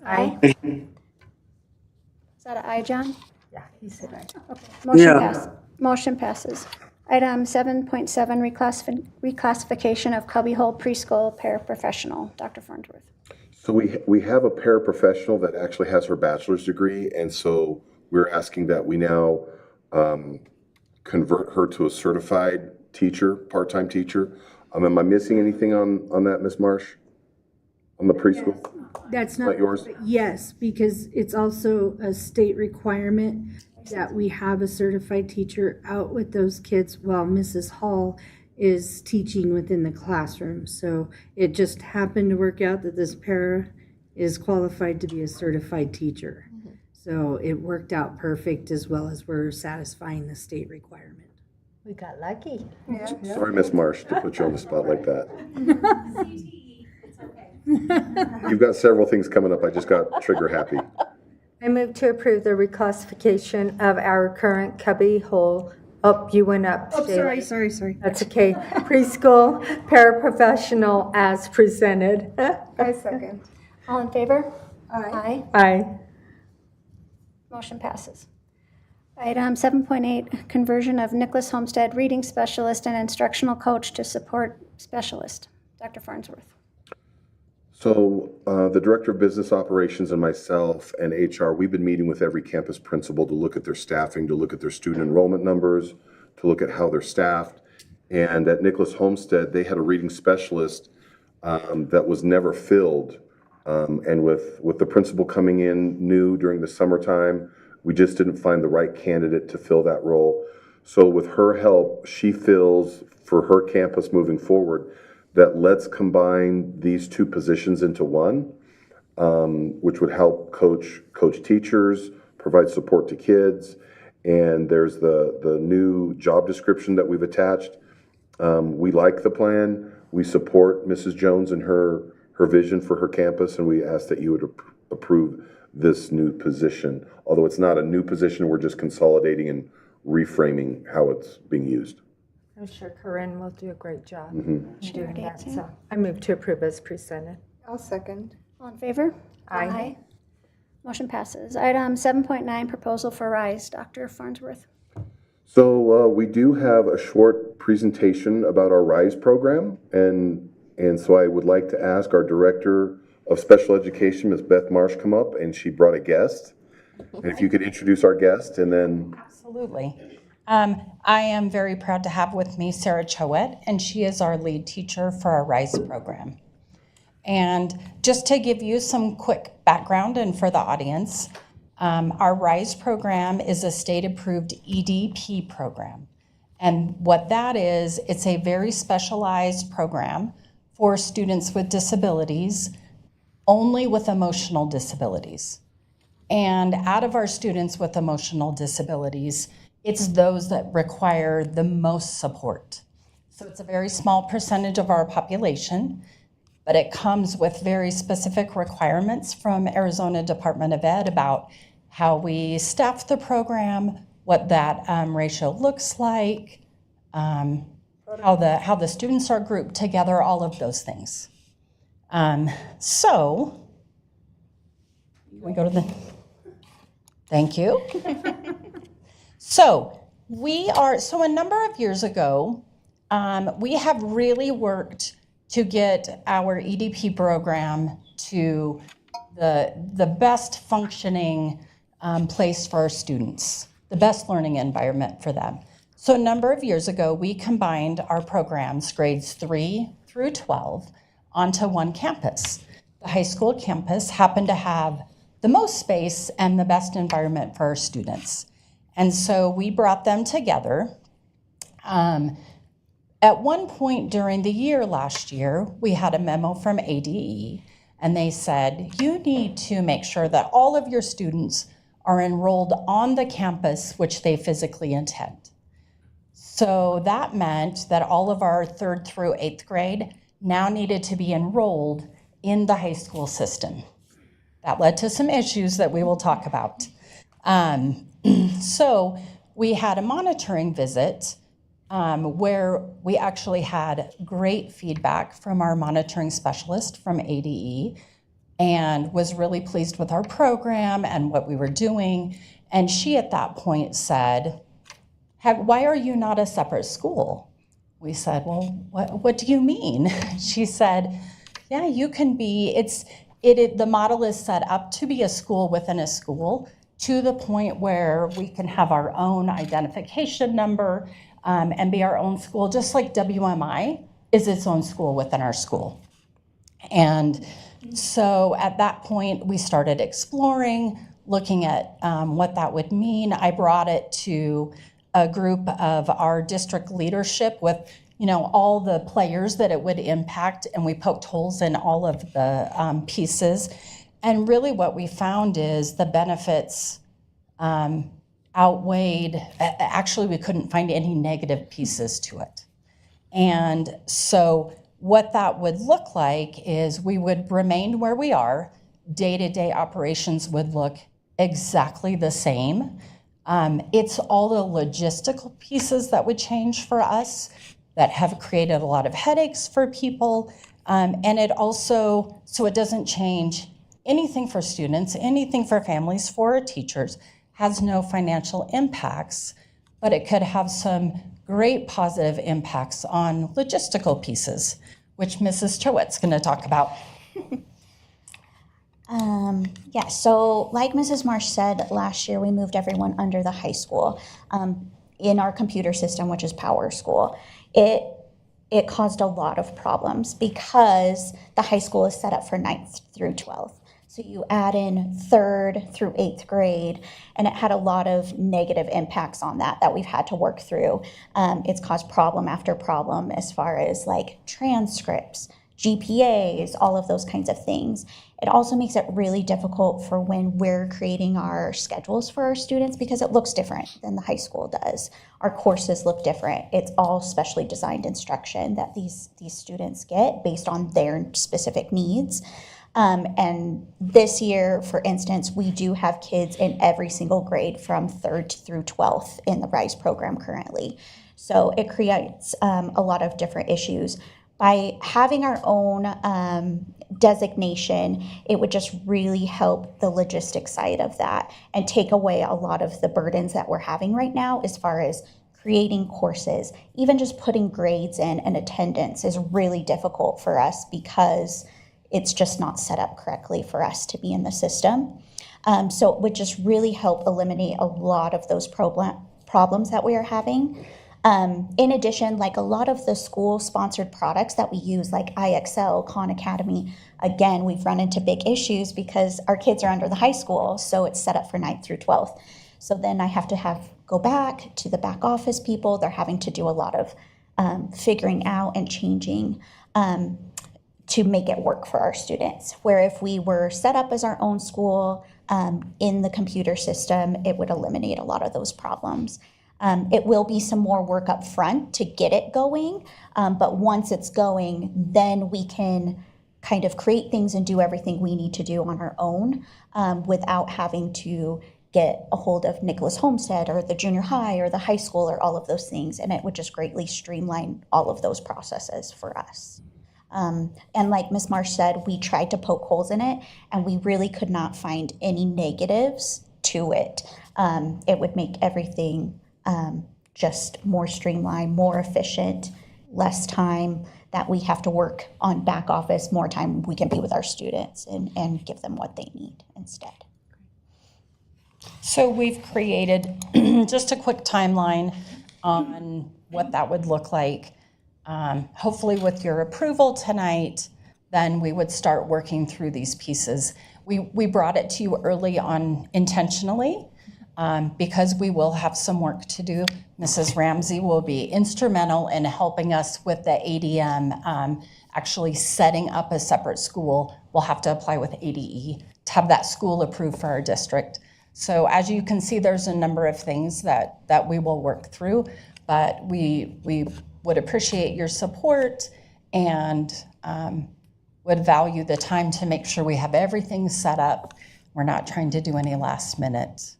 Aye. Aye. Is that an aye, John? Yeah, he said aye. Motion passes. Item 7.7, reclassification of Cubby Hole preschool paraprofessional. Dr. Farnsworth. So we have a paraprofessional that actually has her bachelor's degree, and so we're asking that we now convert her to a certified teacher, part-time teacher. Am I missing anything on that, Ms. Marsh? On the preschool? That's Not not yours? Yes, because it's also a state requirement that we have a certified teacher out with those kids while Mrs. Hall is teaching within the classroom. So it just happened to work out that this para is qualified to be a certified teacher. So it worked out perfect, as well as we're satisfying the state requirement. We got lucky. Sorry, Ms. Marsh, to put you on the spot like that. CTE You've got several things coming up. I just got trigger happy. I move to approve the reclassification of our current Cubby Hole. Oh, you went up. Oh, Shayla. sorry. That's okay. Preschool paraprofessional as presented. I second. All in favor? Aye. Aye. Motion passes. Item 7.8, conversion of Nicholas Homestead reading specialist and instructional coach to support specialist. Dr. Farnsworth. So the Director of Business Operations and myself and HR, we've been meeting with every campus principal to look at their staffing, to look at their student enrollment numbers, to look at how they're staffed. And at Nicholas Homestead, they had a reading specialist that was never filled. And with the principal coming in new during the summertime, we just didn't find the right candidate to fill that role. So with her help, she fills for her campus moving forward that let's combine these two positions into one, which would help coach teachers, provide support to kids. And there's the new job description that we've attached. We like the plan. We support Mrs. Jones and her vision for her campus, and we ask that you would approve this new position. Although it's not a new position, we're just consolidating and reframing how it's being used. I'm sure Corinne will do a great job Sure, doing that. Nancy. So I move to approve as presented. I'll second. All in favor? Aye. Motion passes. Item 7.9, proposal for RISE. Dr. Farnsworth. So we do have a short presentation about our RISE program, and so I would like to ask our Director of Special Education, Ms. Beth Marsh, come up, and she brought a guest. And if you could introduce our guest, and then Absolutely. I am very proud to have with me Sarah Choet, and she is our lead teacher for our RISE program. And just to give you some quick background and for the audience, our RISE program is a state-approved EDP program. And what that is, it's a very specialized program for students with disabilities, only with emotional disabilities. And out of our students with emotional disabilities, it's those that require the most support. So it's a very small percentage of our population, but it comes with very specific requirements from Arizona Department of Ed about how we staff the program, what that ratio looks like, how the students are grouped together, all of those things. So we go to the, thank you. So a number of years ago, we have really worked to get our EDP program to the best functioning place for our students, the best learning environment for them. So a number of years ago, we combined our programs, grades 3 through 12, onto one campus. The high school campus happened to have the most space and the best environment for our students. And so we brought them together. At one point during the year last year, we had a memo from ADE, and they said, you need to make sure that all of your students are enrolled on the campus which they physically intend. So that meant that all of our 3rd through 8th grade now needed to be enrolled in the high school system. That led to some issues that we will talk about. So we had a monitoring visit where we actually had great feedback from our monitoring specialist from ADE and was really pleased with our program and what we were doing. And she at that point said, why are you not a separate school? We said, well, what do you mean? She said, yeah, you can be, the model is set up to be a school within a school to the point where we can have our own identification number and be our own school, just like WMI is its own school within our school. And so at that point, we started exploring, looking at what that would mean. I brought it to a group of our district leadership with all the players that it would impact, and we poked holes in all of the pieces. And really what we found is the benefits outweighed, actually we couldn't find any negative pieces to it. And so what that would look like is we would remain where we are. Day-to-day operations would look exactly the same. It's all the logistical pieces that would change for us that have created a lot of headaches for people. And it also, so it doesn't change anything for students, anything for families, for teachers, has no financial impacts, but it could have some great positive impacts on logistical pieces, which Mrs. Chowitt's going to talk about. Yeah, so like Mrs. Marsh said, last year we moved everyone under the high school in our computer system, which is Power School. It caused a lot of problems because the high school is set up for 9th through 12th. So you add in 3rd through 8th grade, and it had a lot of negative impacts on that we've had to work through. It's caused problem after problem as far as like transcripts, GPAs, all of those kinds of things. It also makes it really difficult for when we're creating our schedules for our students because it looks different than the high school does. Our courses look different. It's all specially designed instruction that these students get based on their specific needs. And this year, for instance, we do have kids in every single grade from 3rd through 12th in the RISE program currently. So it creates a lot of different issues. By having our own designation, it would just really help the logistics side of that and take away a lot of the burdens that we're having right now as far as creating courses. Even just putting grades in and attendance is really difficult for us because it's just not set up correctly for us to be in the system. So it would just really help eliminate a lot of those problems that we are having. In addition, like a lot of the school-sponsored products that we use, like IXL, Khan Academy, again, we've run into big issues because our kids are under the high school, so it's set up for 9th through 12th. So then I have to go back to the back office people. They're having to do a lot of figuring out and changing to make it work for our students. Where if we were set up as our own school in the computer system, it would eliminate a lot of those problems. It will be some more work up front to get it going, but once it's going, then we can kind of create things and do everything we need to do on our own without having to get a hold of Nicholas Homestead or the junior high or the high school or all of those things, and it would just greatly streamline all of those processes for us. And like Ms. Marsh said, we tried to poke holes in it, and we really could not find any negatives to it. It would make everything just more streamlined, more efficient, less time that we have to work on back office, more time we can be with our students and give them what they need instead. So we've created just a quick timeline on what that would look like. Hopefully with your approval tonight, then we would start working through these pieces. We brought it to you early on intentionally because we will have some work to do. Mrs. Ramsey will be instrumental in helping us with the ADM, actually setting up a separate school. We'll have to apply with ADE to have that school approved for our district. So as you can see, there's a number of things that we will work through, but we would appreciate your support and would value the time to make sure we have everything set up. We're not trying to do any last minute.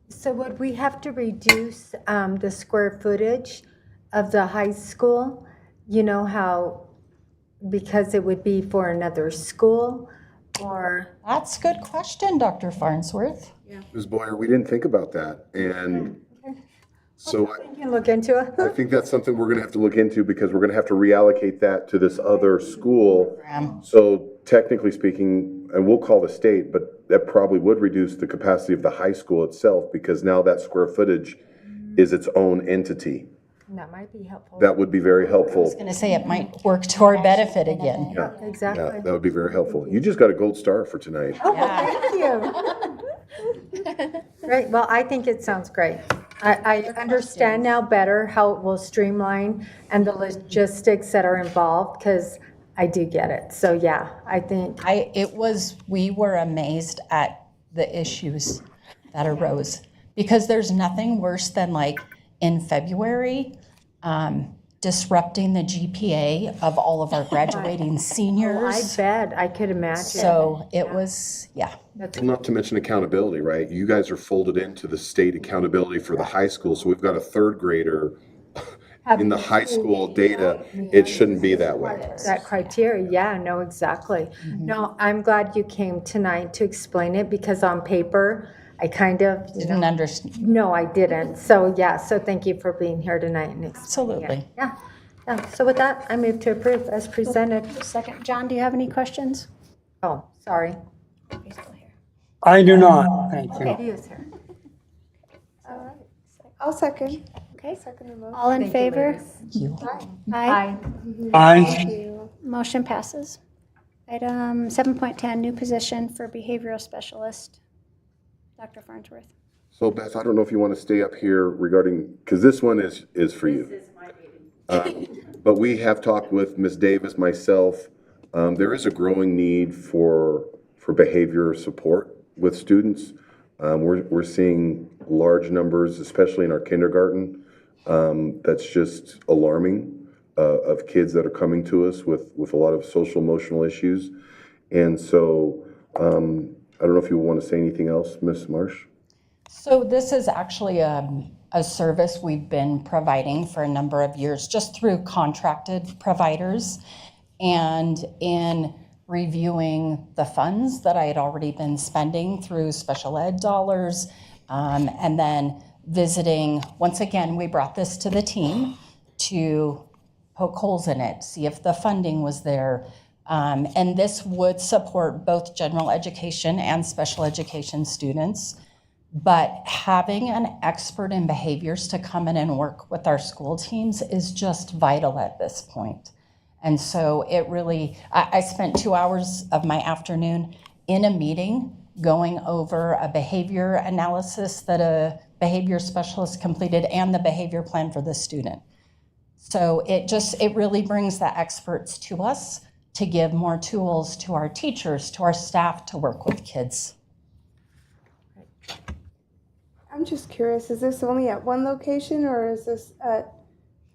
So would we have to reduce the square footage of the high school? You know how, because it would be for another school, or? That's a good question, Dr. Farnsworth. Ms. Boyer, we didn't think about that. And so You can look into it. I think that's something we're going to have to look into because we're going to have to reallocate that to this other school. So technically speaking, and we'll call the state, but that probably would reduce the capacity of the high school itself because now that square footage is its own entity. That might be helpful. That would be very helpful. I was going to say it might work to our benefit again. Yeah, Exactly. yeah, that would be very helpful. You just got a gold star for tonight. Oh, well, thank you. Great. Well, I think it sounds great. I understand now better how it will streamline and the logistics that are involved because I do get it. So yeah, I think. We were amazed at the issues that arose because there's nothing worse than like in February, disrupting the GPA of all of our graduating seniors. bet, I could imagine. So it was, yeah. Not to mention accountability, right? You guys are folded into the state accountability for the high school, so we've got a third grader in the high school data. It shouldn't be that way. That criteria, yeah, no, exactly. No, I'm glad you came tonight to explain it, because on paper, I kind of, Didn't understand. no, I didn't. So, yeah, so thank you for being here tonight and explaining it. Absolutely. Yeah, yeah. So with that, I move to approve as presented. Second, John, do you have any questions? Oh, sorry. He's still here. I do not, thank you. He is here. All right. I'll second. Okay, Second the motion. all in Thank you, favor? ladies. Aye. Aye. Thank you. Motion passes. Item 7.10, new position for behavioral specialist. Dr. Farnsworth. So Beth, I don't know if you want to stay up here regarding, because this one is for you. This is my baby. But we have talked with Ms. Davis, myself. There is a growing need for behavior support with students. We're seeing large numbers, especially in our kindergarten. That's just alarming, of kids that are coming to us with a lot of social emotional issues. And so I don't know if you want to say anything else, Ms. Marsh? So this is actually a service we've been providing for a number of years, just through contracted providers. And in reviewing the funds that I had already been spending through special ed dollars, and then visiting, once again, we brought this to the team to poke holes in it, see if the funding was there. And this would support both general education and special education students. But having an expert in behaviors to come in and work with our school teams is just vital at this point. And so it really, I spent 2 hours of my afternoon in a meeting going over a behavior analysis that a behavior specialist completed and the behavior plan for the student. So it really brings the experts to us to give more tools to our teachers, to our staff to work with kids. I'm just curious, is this only at one location or is this at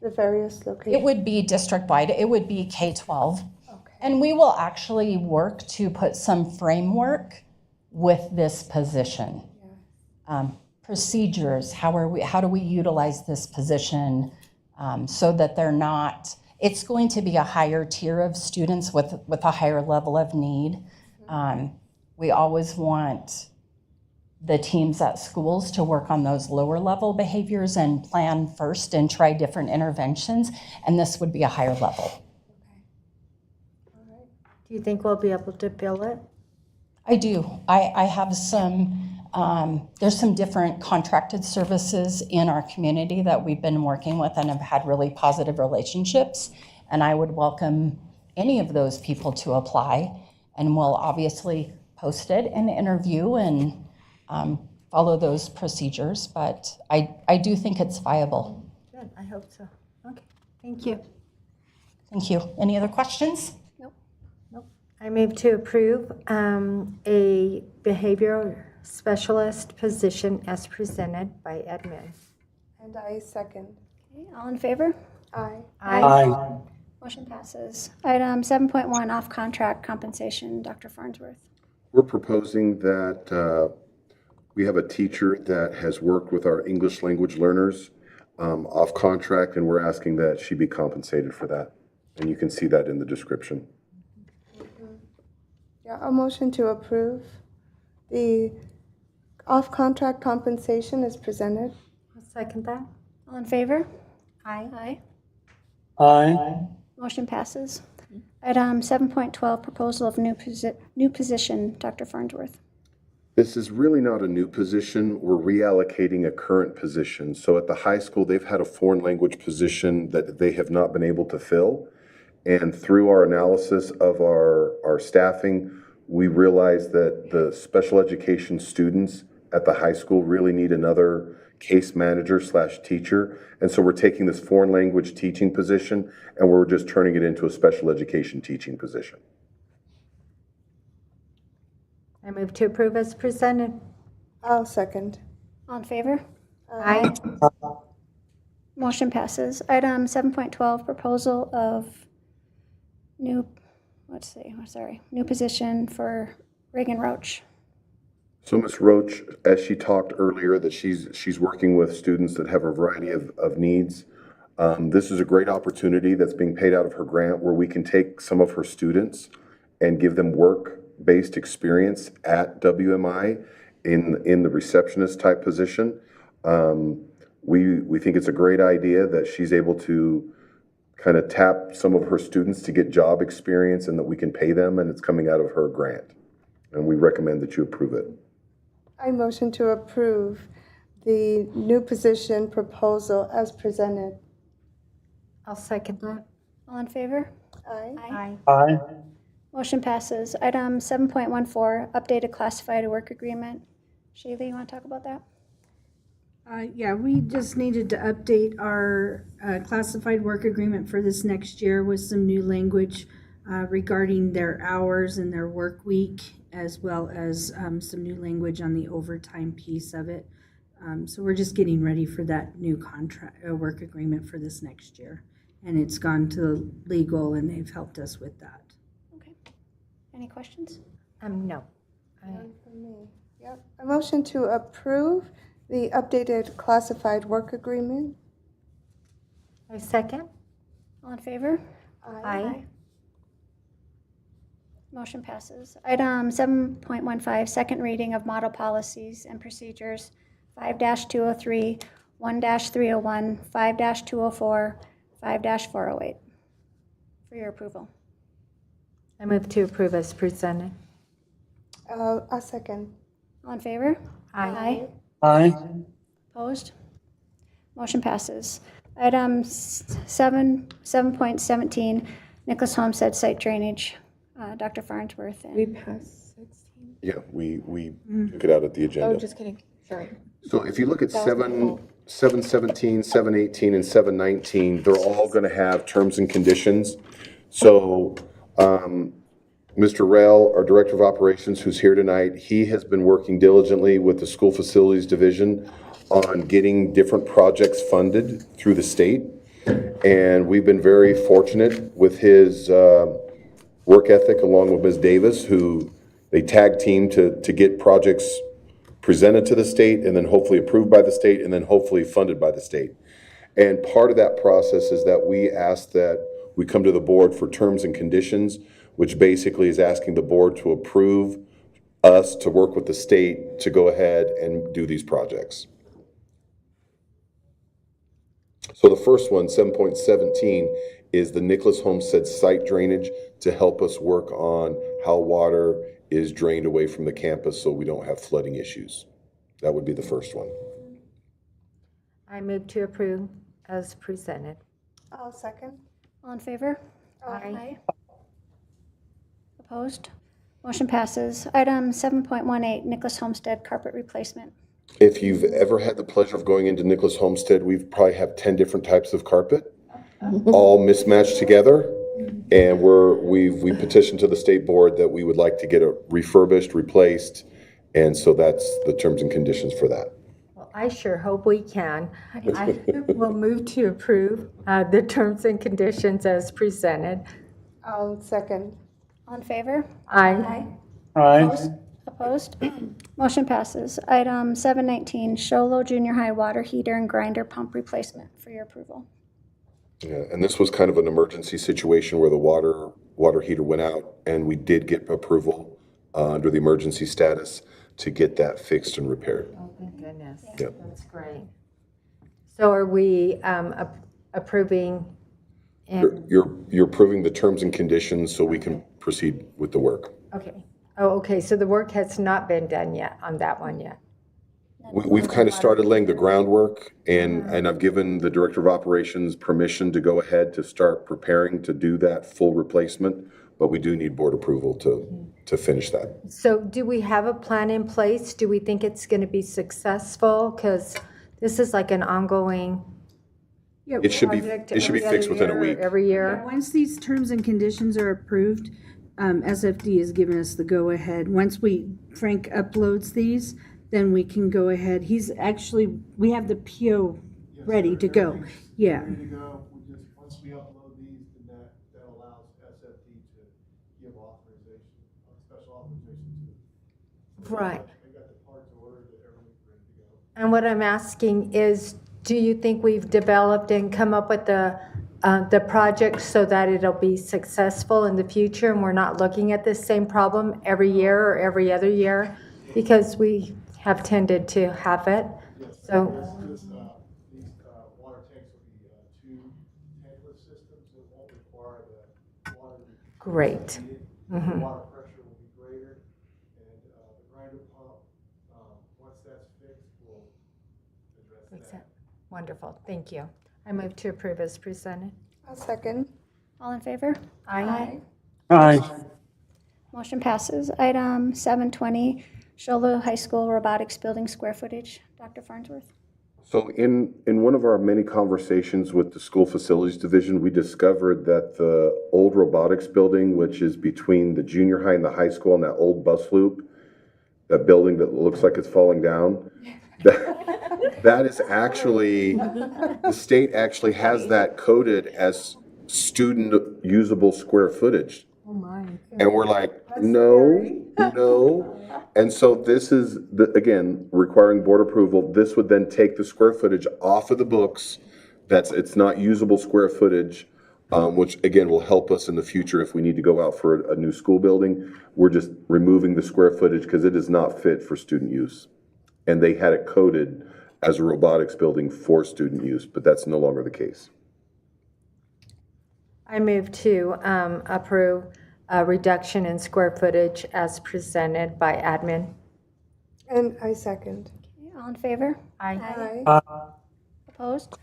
the various locations? It would be district-wide. It would be K-12. Okay. And we will actually work to put some framework with this position. Procedures, how do we utilize this position so that they're not, it's going to be a higher tier of students with a higher level of need. We always want the teams at schools to work on those lower level behaviors and plan first and try different interventions, and this would be a higher level. Do you think we'll be able to bill it? I do. I have there's some different contracted services in our community that we've been working with and have had really positive relationships, and I would welcome any of those people to apply, and we'll obviously post it and interview and follow those procedures, but I do think it's viable. Good, I hope so. Okay, thank you. Thank you. Any other questions? Nope. I move to approve a behavioral specialist position as presented by admin. And I second. Okay, all in favor? Aye. Aye. Motion passes. Item 7.1, off-contract compensation. Dr. Farnsworth. We're proposing that we have a teacher that has worked with our English language learners off contract, and we're asking that she be compensated for that. And you can see that in the description. Yeah, a motion to approve the off-contract compensation is presented. I'll second that. All in favor? Aye. Aye. Aye. Motion passes. Item 7.12, proposal of new position. Dr. Farnsworth. This is really not a new position. We're reallocating a current position. So at the high school, they've had a foreign language position that they have not been able to fill. And through our analysis of our staffing, we realized that the special education students at the high school really need another case manager / teacher. And so we're taking this foreign language teaching position and we're just turning it into a special education teaching position. I move to approve as presented. I'll second. All in favor? Aye. Motion passes. Item 7.12, proposal of new position for Reagan Roach. So Ms. Roach, as she talked earlier, that she's working with students that have a variety of needs. This is a great opportunity that's being paid out of her grant where we can take some of her students and give them work-based experience at WMI in the receptionist type position. We think it's a great idea that she's able to kind of tap some of her students to get job experience and that we can pay them, and it's coming out of her grant. And we recommend that you approve it. I motion to approve the new position proposal as presented. I'll second that. All in favor? Aye. Aye. Motion passes. Item 7.14, updated classified work agreement. Shaylee, you want to talk about that? Yeah, we just needed to update our classified work agreement for this next year with some new language regarding their hours and their work week, as well as some new language on the overtime piece of it. So we're just getting ready for that new contract, work agreement for this next year. And it's gone to legal and they've helped us with that. Okay. Any questions? No. None from me. Yep. I motion to approve the updated classified work agreement. I second. All in favor? Aye. Motion passes. Item 7.15, second reading of model policies and procedures 5-203, 1-301, 5-204, 5-408 for your approval. I move to approve as presented. A second. All in favor? Aye. Aye. Opposed? Motion passes. Item 7.17, Nicholas Homestead site drainage. Dr. Farnsworth. We passed 16. Yeah, we took it out at the agenda. Oh, just kidding. Sorry. So if you look at That was my fault. 717, 718, and 719, they're all going to have terms and conditions. So Mr. Rail, our Director of Operations, who's here tonight, he has been working diligently with the School Facilities Division on getting different projects funded through the state. And we've been very fortunate with his work ethic, along with Ms. Davis, who they tag team to get projects presented to the state and then hopefully approved by the state and then hopefully funded by the state. And part of that process is that we ask that we come to the board for terms and conditions, which basically is asking the board to approve us to work with the state to go ahead and do these projects. So the first one, 7.17, is the Nicholas Homestead site drainage to help us work on how water is drained away from the campus so we don't have flooding issues. That would be the first one. I move to approve as presented. I'll second. All in favor? Aye. Opposed? Motion passes. Item 7.18, Nicholas Homestead carpet replacement. If you've ever had the pleasure of going into Nicholas Homestead, we probably have 10 different types of carpet, all mismatched together. And we petitioned to the state board that we would like to get it refurbished, replaced. And so that's the terms and conditions for that. Well, I sure hope we can. I will move to approve the terms and conditions as presented. I'll second. All in favor? Aye. Aye. Opposed? Motion passes. Item 7.19, Sholo Junior High water heater and grinder pump replacement for your approval. Yeah, and this was kind of an emergency situation where the water heater went out, and we did get approval under the emergency status to get that fixed and repaired. Oh, thank goodness. Yep. That's great. So are we approving? You're approving the terms and conditions so we can proceed with the work. Okay. Oh, okay. So the work has not been done yet on that one yet. We've kind of started laying the groundwork, and I've given the Director of Operations permission to go ahead to start preparing to do that full replacement, but we do need board approval to finish that. So do we have a plan in place? Do we think it's going to be successful? Because this is like an ongoing It should be fixed within a week. every year. Once these terms and conditions are approved, SFD has given us the go-ahead. Once Frank uploads these, then we can go ahead. We have the PO ready to go. Yeah. Ready to go. We just, once we upload these, then that allows SFD to give authorization, special authorization to. Right. They got the parts ordered, that everything's ready to go. And what I'm asking is, do you think we've developed and come up with the project so that it'll be successful in the future and we're not looking at this same problem every year or every other year? Because we have tended to have it. So. These water tanks will be 2 tankless systems. It won't require the water to be Great. The water pressure will be greater, and the grinder pump, once that's fixed, will address that. Wonderful, thank you. I move to approve as presented. I'll second. All in favor? Aye. Aye. Motion passes. Item 720, Shola High School Robotics Building Square Footage. Dr. Farnsworth. So in one of our many conversations with the School Facilities Division, we discovered that the old robotics building, which is between the junior high and the high school and that old bus loop, that building that looks like it's falling down, that is actually, the state actually has that coded as student usable square footage. Oh my. And we're like, no. And so this is, again, requiring board approval. This would then take the square footage off of the books. It's not usable square footage, which again will help us in the future if we need to go out for a new school building. We're just removing the square footage because it is not fit for student use. And they had it coded as a robotics building for student use, but that's no longer the case. I move to approve a reduction in square footage as presented by admin. And I second. Okay, all in favor? Aye. Aye. Opposed?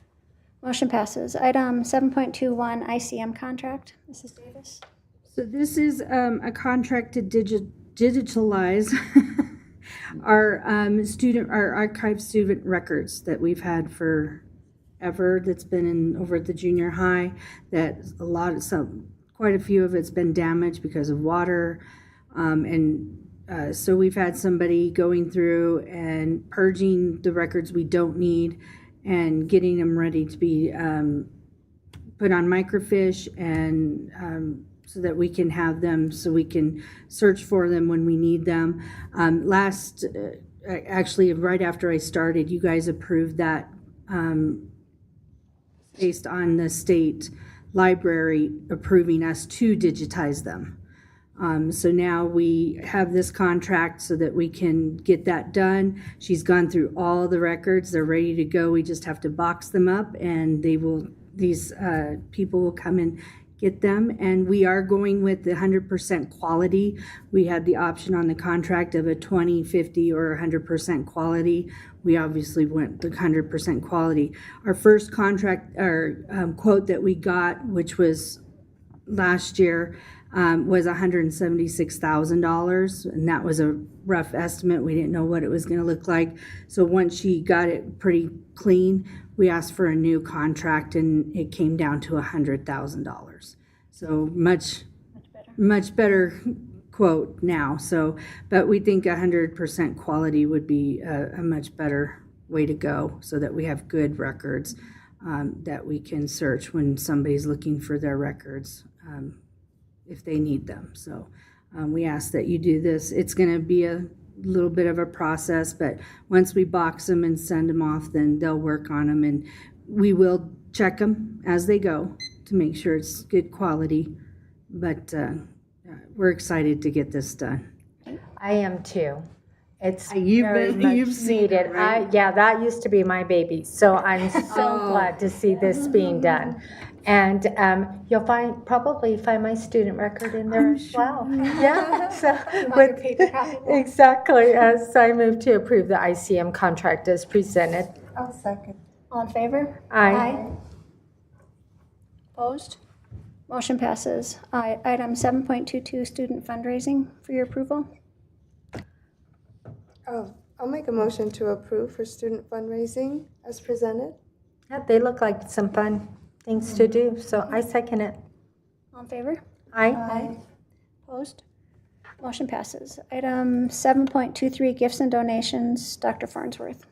Motion passes. Item 7.21, ICM contract. Mrs. Davis. So this is a contract to digitalize our our archive student records that we've had forever. That's been over at the junior high. That quite a few of it's been damaged because of water, so we've had somebody going through and purging the records we don't need and getting them ready to be put on microfiche and so that we can have them, so we can search for them when we need them. Actually, right after I started, you guys approved that based on the state library approving us to digitize them. So now we have this contract so that we can get that done. She's gone through all the records. They're ready to go. We just have to box them up, and these people will come and get them. And we are going with the 100% quality. We had the option on the contract of a 20, 50, or 100% quality. We obviously went the 100% quality. Our first contract or quote that we got, which was last year, was $176,000, and that was a rough estimate. We didn't know what it was going to look like. So once she got it pretty clean, we asked for a new contract, and it came down to $100,000. So much better quote now. So, but we think 100% quality would be a much better way to go, so that we have good records that we can search when somebody's looking for their records. If they need them. So we ask that you do this. It's going to be a little bit of a process, but once we box them and send them off, then they'll work on them, and we will check them as they go to make sure it's good quality. But we're excited to get this done. I am too. It's You've seen it, needed. right? Yeah, that used to be my baby. So I'm so glad to see this being done. And you'll probably find my student record in there as well. Yeah. So, exactly. So I move to approve the ICM contract as presented. I'll second. All in favor? Aye. Opposed? Motion passes. Item 7.22, student fundraising for your approval. Oh, I'll make a motion to approve for student fundraising as presented. Yeah, they look like some fun things to do, so I second it. All in favor? Aye. Opposed? Motion passes. Item 7.23, gifts and donations. Dr. Farnsworth.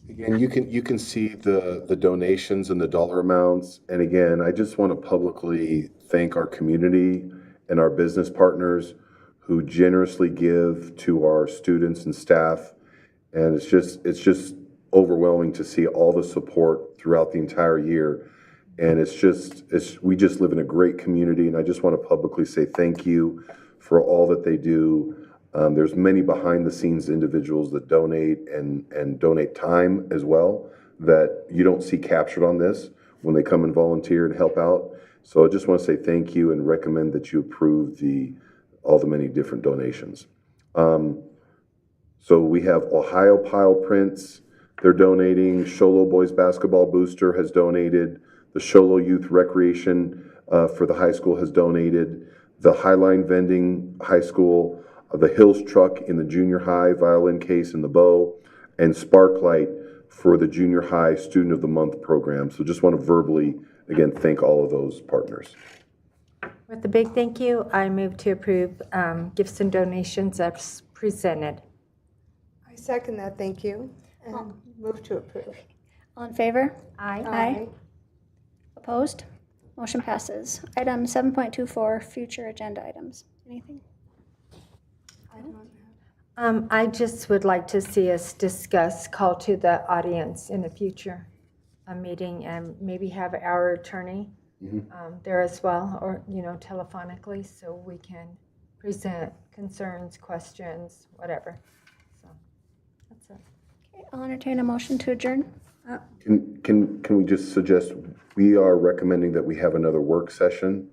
Again, you can see the donations and the dollar amounts. And again, I just want to publicly thank our community and our business partners who generously give to our students and staff. And it's just overwhelming to see all the support throughout the entire year. And we just live in a great community, and I just want to publicly say thank you for all that they do. There's many behind the scenes individuals that donate and donate time as well that you don't see captured on this when they come and volunteer and help out. So I just want to say thank you and recommend that you approve all the many different donations. So we have Ohio Pile Prints, they're donating. Sholo Boys Basketball Booster has donated. The Sholo Youth Recreation for the high school has donated. The Highline Vending High School, the Hills Truck in the junior high, violin case in the bow, and Sparklight for the junior high Student of the Month program. So just want to verbally, again, thank all of those partners. With a big thank you, I move to approve gifts and donations as presented. I second that, thank you, and move to approve. All in favor? Aye. Aye. Opposed? Motion passes. Item 7.24, future agenda items. Anything? I just would like to see us discuss call to the audience in the future, a meeting, and maybe have our attorney there as well, or telephonically, so we can present concerns, questions, whatever. So that's it. Okay, I'll entertain a motion to adjourn. Can we just suggest, we are recommending that we have another work session.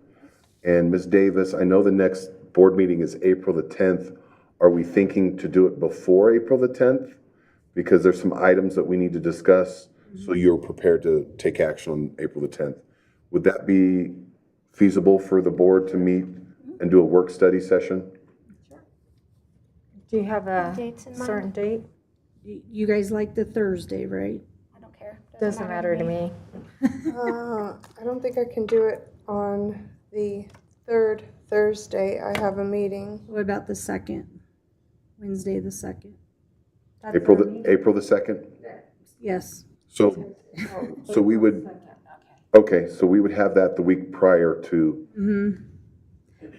And Ms. Davis, I know the next board meeting is April the 10th. Are we thinking to do it before April the 10th? Because there's some items that we need to discuss, so you're prepared to take action on April the 10th. Would that be feasible for the board to meet and do a work study session? Do you have a Dates in mind? certain date? You guys like the Thursday, right? I don't care. Doesn't matter to me. I don't think I can do it on the third Thursday. I have a meeting. What about the 2nd? Wednesday the 2nd? April the 2nd? Yes. So we would, okay, so we would have that the week prior to.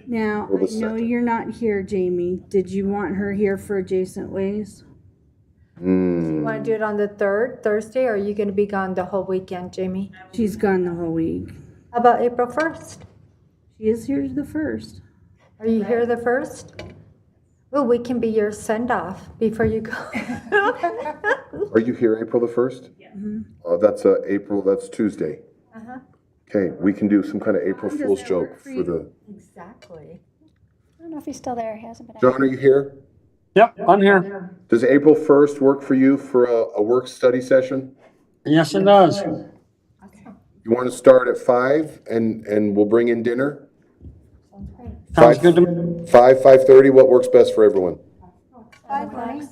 Now, Or the I know 2nd. you're not here, Jamie. Did you want her here for Adjacent Ways? You want to do it on the 3rd, Thursday, or are you going to be gone the whole weekend, Jamie? She's gone the whole week. How about April 1st? She is here the 1st. Are you here the 1st? Well, we can be your send-off before you go. Are you here April the 1st? Yeah. That's Tuesday. Okay, we can do some kind of April Fool's joke for the. Exactly. I don't know if he's still there. He hasn't been. John, are you here? Yep, I'm here. Does April 1st work for you for a work study session? Yes, it does. You want to start at 5 and we'll bring in dinner? Sounds good to me. 5:30, what works best for everyone? 5 works.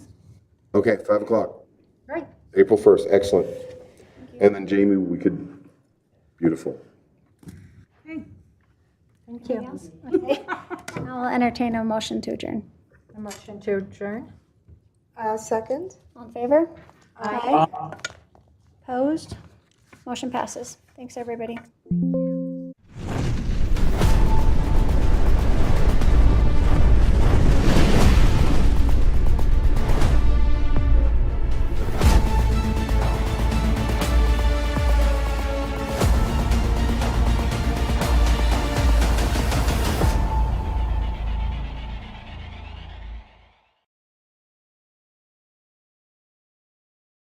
Okay, 5 o'clock. Right. April 1st, excellent. And then Jamie, beautiful. Thank you. Okay. I'll entertain a motion to adjourn. A motion to adjourn? Second? All in favor? Aye. Opposed? Motion passes. Thanks, everybody.